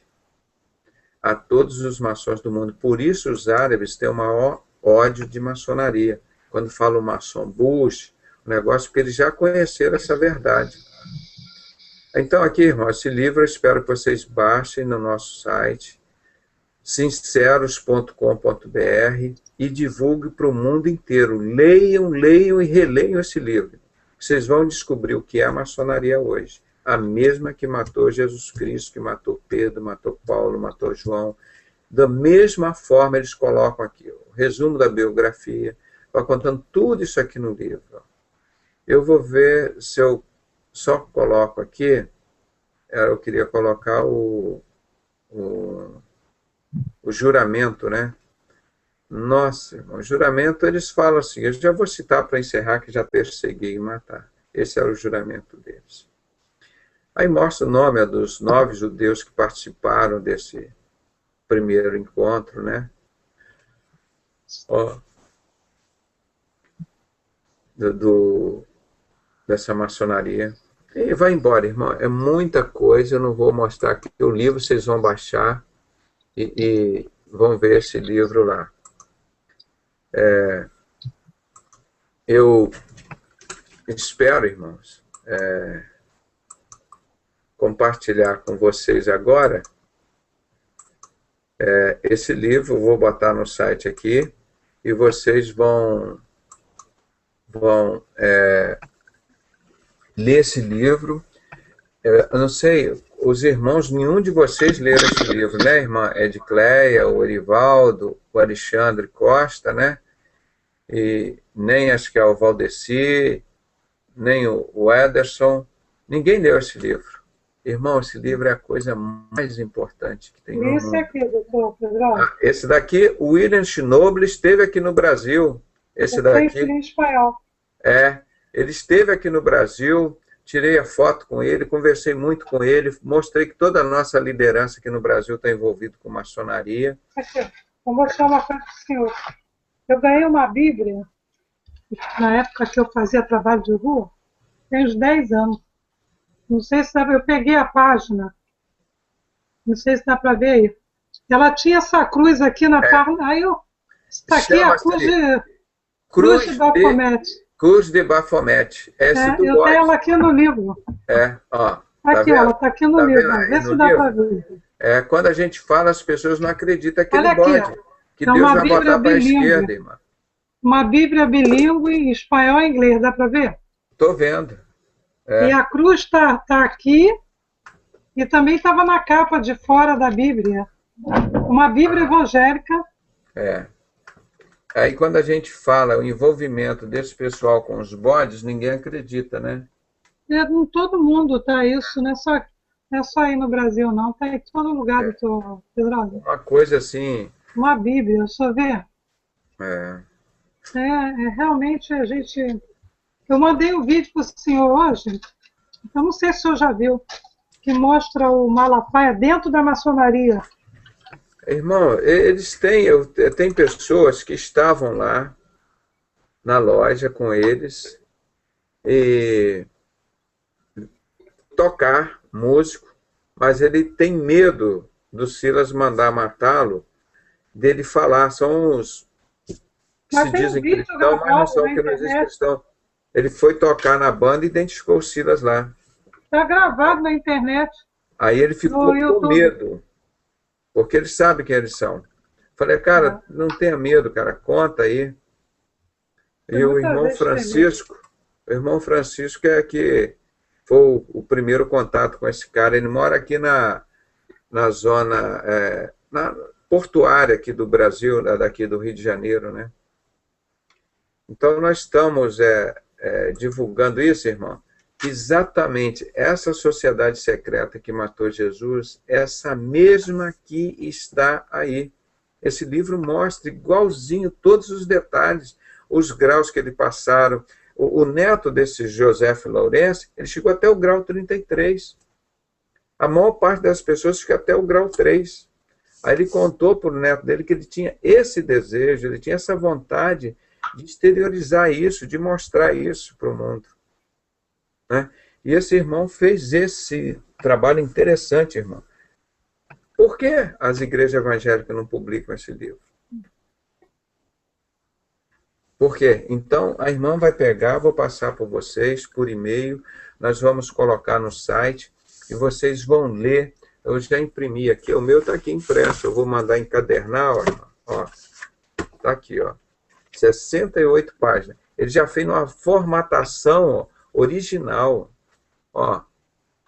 a todos os maçons do mundo. Por isso os árabes têm o maior ódio de maçonaria. Quando falam maçom Bush, o negócio, porque eles já conheceram essa verdade. Então aqui, irmão, esse livro eu espero que vocês baixem no nosso site, sinceros.com.br, e divulguem para o mundo inteiro. Leiam, leiam e releiam esse livro. Vocês vão descobrir o que é a maçonaria hoje. A mesma que matou Jesus Cristo, que matou Pedro, matou Paulo, matou João. Da mesma forma eles colocam aqui o resumo da biografia, vai contando tudo isso aqui no livro. Eu vou ver se eu só coloco aqui, eu queria colocar o juramento, né? Nossa, irmão, o juramento, eles falam assim, eu já vou citar para encerrar, que já persegui e matar. Esse era o juramento deles. Aí mostra o nome dos 9 judeus que participaram desse primeiro encontro, né? Ó, dessa maçonaria. E vai embora, irmão. É muita coisa, eu não vou mostrar aqui o livro, vocês vão baixar e vão ver esse livro lá. Eu espero, irmãos, compartilhar com vocês agora esse livro. Eu vou botar no site aqui e vocês vão ler esse livro. Eu não sei, os irmãos, nenhum de vocês leram esse livro, né, irmã Edcleia, o Erivaldo, o Alexandre Costa, né? E nem acho que é o Valdeci, nem o Ederson. Ninguém leu esse livro. Irmão, esse livro é a coisa mais importante que tem no mundo. Esse aqui, doutor Pedro. Esse daqui, o William Schnoble esteve aqui no Brasil. Esse daqui. Em espanhol. Ele esteve aqui no Brasil, tirei a foto com ele, conversei muito com ele, mostrei que toda a nossa liderança aqui no Brasil está envolvida com maçonaria. Aqui, vou mostrar uma coisa para o senhor. Eu ganhei uma Bíblia, na época que eu fazia trabalho de rua, tem uns 10 anos. Não sei se dá, eu peguei a página, não sei se dá para ver aí. Ela tinha essa cruz aqui na página, aí está aqui a cruz de Baphomet. Cruz de Baphomet. Eu tenho ela aqui no livro. Ó. Aqui, ela está aqui no livro. Vê se dá para ver. Quando a gente fala, as pessoas não acreditam que ele pode. Que Deus vai botar para a esquerda, irmã. Uma Bíblia bilíngue, espanhol e inglês, dá para ver? Estou vendo. E a cruz está aqui e também estava na capa de fora da Bíblia. Uma Bíblia evangélica. Aí quando a gente fala o envolvimento desse pessoal com os bodes, ninguém acredita, né? Em todo mundo tá isso, não é só aí no Brasil, não. Está em todo lugar, doutor Pedro. Uma coisa assim... Uma Bíblia, só ver. Realmente a gente... Eu mandei um vídeo para o senhor hoje, eu não sei se o senhor já viu, que mostra o Malafaia dentro da maçonaria. Irmão, eles têm, tem pessoas que estavam lá na loja com eles e tocar, músico, mas ele tem medo do Silas mandar matá-lo, dele falar. São os que Mas se tem um dizem vídeo cristão, mas não gravado são na que não existe internet. cristão. Ele foi tocar na banda e identificou o Silas lá. Está gravado na internet, Aí ele ficou no com YouTube. medo, porque ele sabe quem eles são. Falei, cara, não tenha medo, cara, conta aí. Tem E o muita irmão gente que tem medo. Francisco é que foi o primeiro contato com esse cara. Ele mora aqui na zona na portuária aqui do Brasil, daqui do Rio de Janeiro, né? Então nós estamos divulgando isso, irmão. Exatamente essa sociedade secreta que matou Jesus, essa mesma que está aí. Esse livro mostra igualzinho todos os detalhes, os graus que ele passaram. O neto desse Joseph Lawrence, ele chegou até o grau 33. A maior parte das pessoas fica até o grau 3. Aí ele contou para o neto dele que ele tinha esse desejo, ele tinha essa vontade de exteriorizar isso, de mostrar isso para o mundo. Né? E esse irmão fez esse trabalho interessante, irmão. Por que as igrejas evangélicas não publicam esse livro? Por quê? Então, a irmã vai pegar, vou passar por vocês, por e-mail, nós vamos colocar no site, e vocês vão ler. Eu já imprimi aqui, o meu está aqui impresso, eu vou mandar encadernar, ó. Está aqui, ó. 68 páginas. Ele já fez uma formatação original. Ó,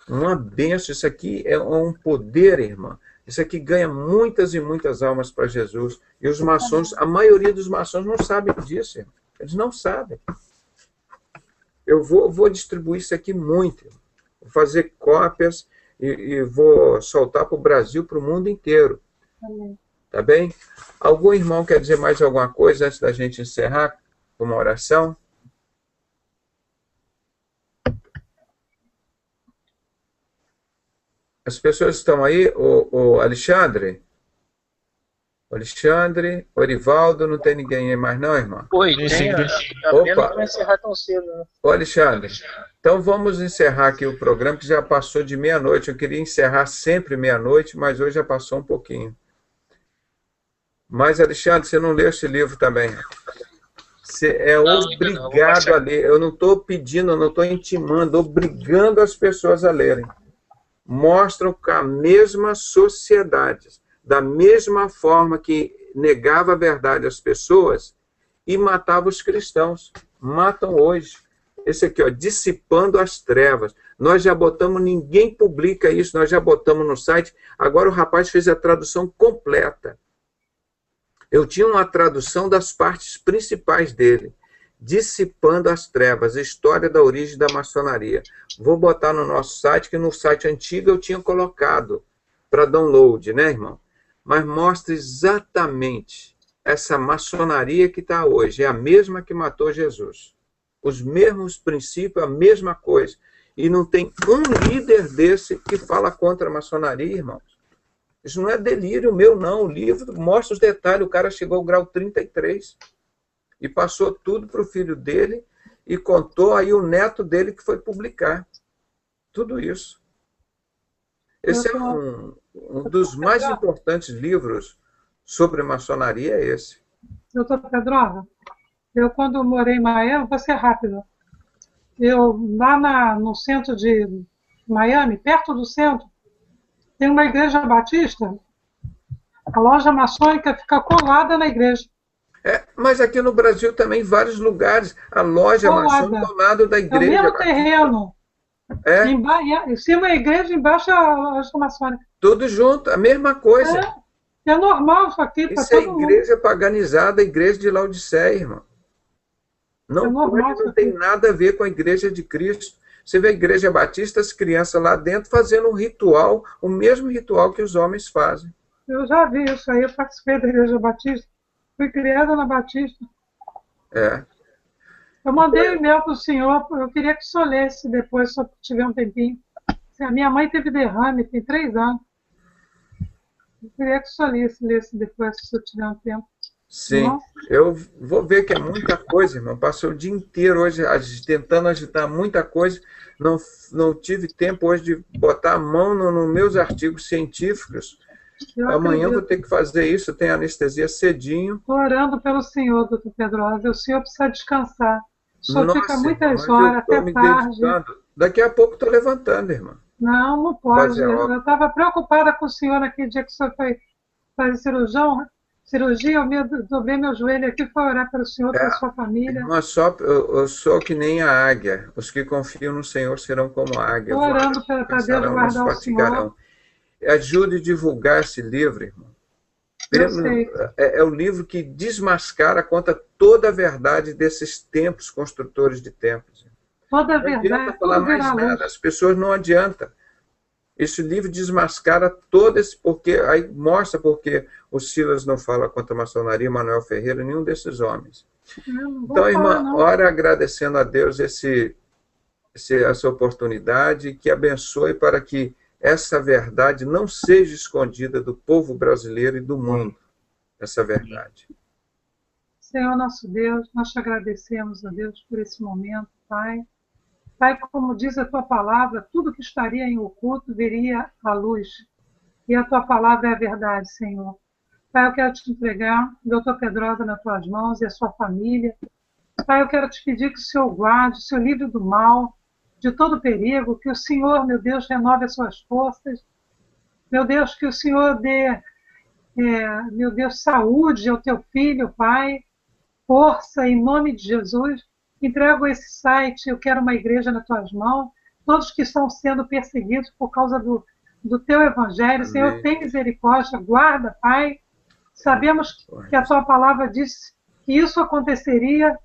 uma benção. Isso aqui é um poder, irmã. Isso aqui ganha muitas e muitas almas para Jesus. E os maçons, a maioria dos maçons não sabe disso, irmão. Eles não sabem. Eu vou distribuir isso aqui muito. Vou fazer cópias e vou soltar para o Brasil, para o mundo inteiro. Amém. Tá bem? Algum irmão quer dizer mais alguma coisa antes da gente encerrar com uma oração? As pessoas estão aí? O Alexandre? Alexandre, Orivaldo, não tem ninguém aí mais não, irmão? Oi, Sim, tem sim. a pena Opa. que vai encerrar tão cedo, né? Ô, Alexandre, então vamos encerrar aqui o programa, que já passou de meia-noite. Eu queria encerrar sempre meia-noite, mas hoje já passou um pouquinho. Mas, Alexandre, você não leu esse livro também? Você é obrigado a ler. Eu não estou pedindo, eu não estou intimando, obrigando as pessoas a lerem. Mostram que a mesma sociedade, da mesma forma que negava a verdade às pessoas e matava os cristãos. Matam hoje. Esse aqui, ó, Dissipando as Trevas. Nós já botamos, ninguém publica isso, nós já botamos no site. Agora o rapaz fez a tradução completa. Eu tinha uma tradução das partes principais dele. Dissipando as Trevas, História da Origem da Maçonaria. Vou botar no nosso site, que no site antigo eu tinha colocado para download, né, irmão? Mas mostra exatamente essa maçonaria que está hoje. É a mesma que matou Jesus. Os mesmos princípios, a mesma coisa. E não tem um líder desse que fala contra a maçonaria, irmãos. Isso não é delírio meu, não. O livro mostra os detalhes. O cara chegou ao grau 33 e passou tudo para o filho dele e contou aí o neto dele que foi publicar. Tudo isso. Esse é um dos mais importantes livros sobre maçonaria, é esse. Doutor Pedrosa, eu quando morei em Miami, vou ser rápido. Eu, lá no centro de Miami, perto do centro, tem uma igreja batista. A loja maçônica fica colada na igreja. Mas aqui no Brasil também, vários lugares, a loja maçônica ao lado da igreja. É o mesmo terreno. Em cima a igreja, embaixo a loja maçônica. Tudo junto, a mesma coisa. É normal isso aqui. Isso é igreja paganizada, a igreja de Laodiceia, irmão. Não tem nada a ver com a igreja de Cristo. Você vê a igreja batista, as crianças lá dentro fazendo um ritual, o mesmo ritual que os homens fazem. Eu já vi isso aí, eu participei da igreja batista. Fui criada na Batista. Eu mandei um e-mail para o senhor, eu queria que o senhor lesse depois, se eu tiver um tempinho. A minha mãe teve derrame, tem 3 anos. Eu queria que o senhor lesse depois, se o senhor tiver um tempo. Sim, Bom, eu vou ver que é muita coisa, irmão. Passei o dia inteiro hoje tentando agitar muita coisa. Não tive tempo hoje de botar a mão nos meus artigos científicos. eu Amanhã eu vou acredito. ter que fazer isso. Eu tenho anestesia cedinho. Estou orando pelo senhor, doutor Pedrosa. O senhor precisa descansar. O senhor fica Nossa, irmão, muitas mas eu horas, estou até me tarde. dedicando. Daqui a pouco estou levantando, irmão. Não, não pode. Fazer Eu óculos. estava preocupada com o senhor naquele dia que o senhor foi fazer cirurgia, eu dobrei meu joelho aqui para orar pelo senhor, pela sua família. Irmã, eu sou que nem a águia. Os que confiam no Senhor serão como a águia. Estou orando para Deus Passarão, não se guardar o senhor. fatigarão. Ajude a divulgar esse livro, irmão. Eu sei. É o livro que desmascara, conta toda a verdade desses tempos, construtores de templos. Toda a Não adianta verdade, falar tudo mais virá à luz. nada, as pessoas não adianta. Esse livro desmascara todo esse porquê, aí mostra porque o Silas não fala contra a maçonaria, Manuel Ferreira, nenhum desses homens. Eu não vou Então, falar, irmã, não. ora agradecendo a Deus essa oportunidade, que abençoe para que essa verdade não seja escondida do povo brasileiro e do mundo, essa verdade. Senhor nosso Deus, nós te agradecemos, ó Deus, por esse momento, Pai. Pai, como diz a tua palavra, tudo que estaria em oculto viria à luz. E a tua palavra é a verdade, Senhor. Pai, eu quero te entregar o doutor Pedrosa nas tuas mãos e a sua família. Pai, eu quero te pedir que o Senhor guarde, o Senhor livre do mal, de todo perigo, que o Senhor, meu Deus, renove as suas forças. Meu Deus, que o Senhor dê, meu Deus, saúde ao teu filho, Pai. Força, em nome de Jesus. Entrego esse site, eu quero uma igreja nas tuas mãos. Todos que estão sendo perseguidos por causa do teu evangelho. Amém. Senhor, tem misericórdia, guarda, Pai. Sabemos que a tua palavra diz que isso aconteceria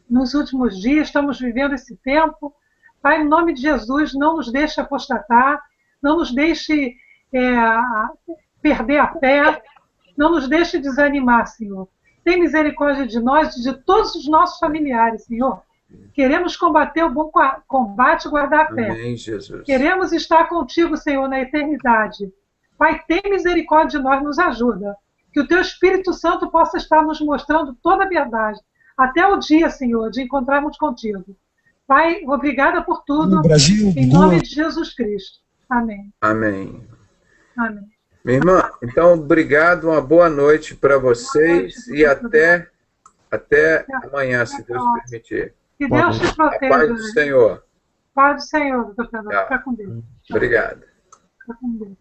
nos últimos dias, estamos vivendo esse tempo. Pai, em nome de Jesus, não nos deixe apostatar, não nos deixe perder a fé, não nos deixe desanimar, Senhor. Tem misericórdia de nós e de todos os nossos familiares, Senhor. Queremos combater o bom combate e guardar a fé. Amém, Jesus. Queremos estar contigo, Senhor, na eternidade. Pai, tem misericórdia de nós, nos ajuda. Que o teu Espírito Santo possa estar nos mostrando toda a verdade. Até o dia, Senhor, de encontrarmos contigo. Pai, obrigada por tudo. Brasil, Em nome de Jesus Cristo. Amém. Amém. Amém. Minha irmã, então, obrigado, uma boa noite para vocês e até amanhã, se Deus permitir. Que Deus te A proteja. paz do Senhor. Paz do Senhor, doutor Pedro. Tchau. Fica com Deus. Obrigado. Fica com Deus.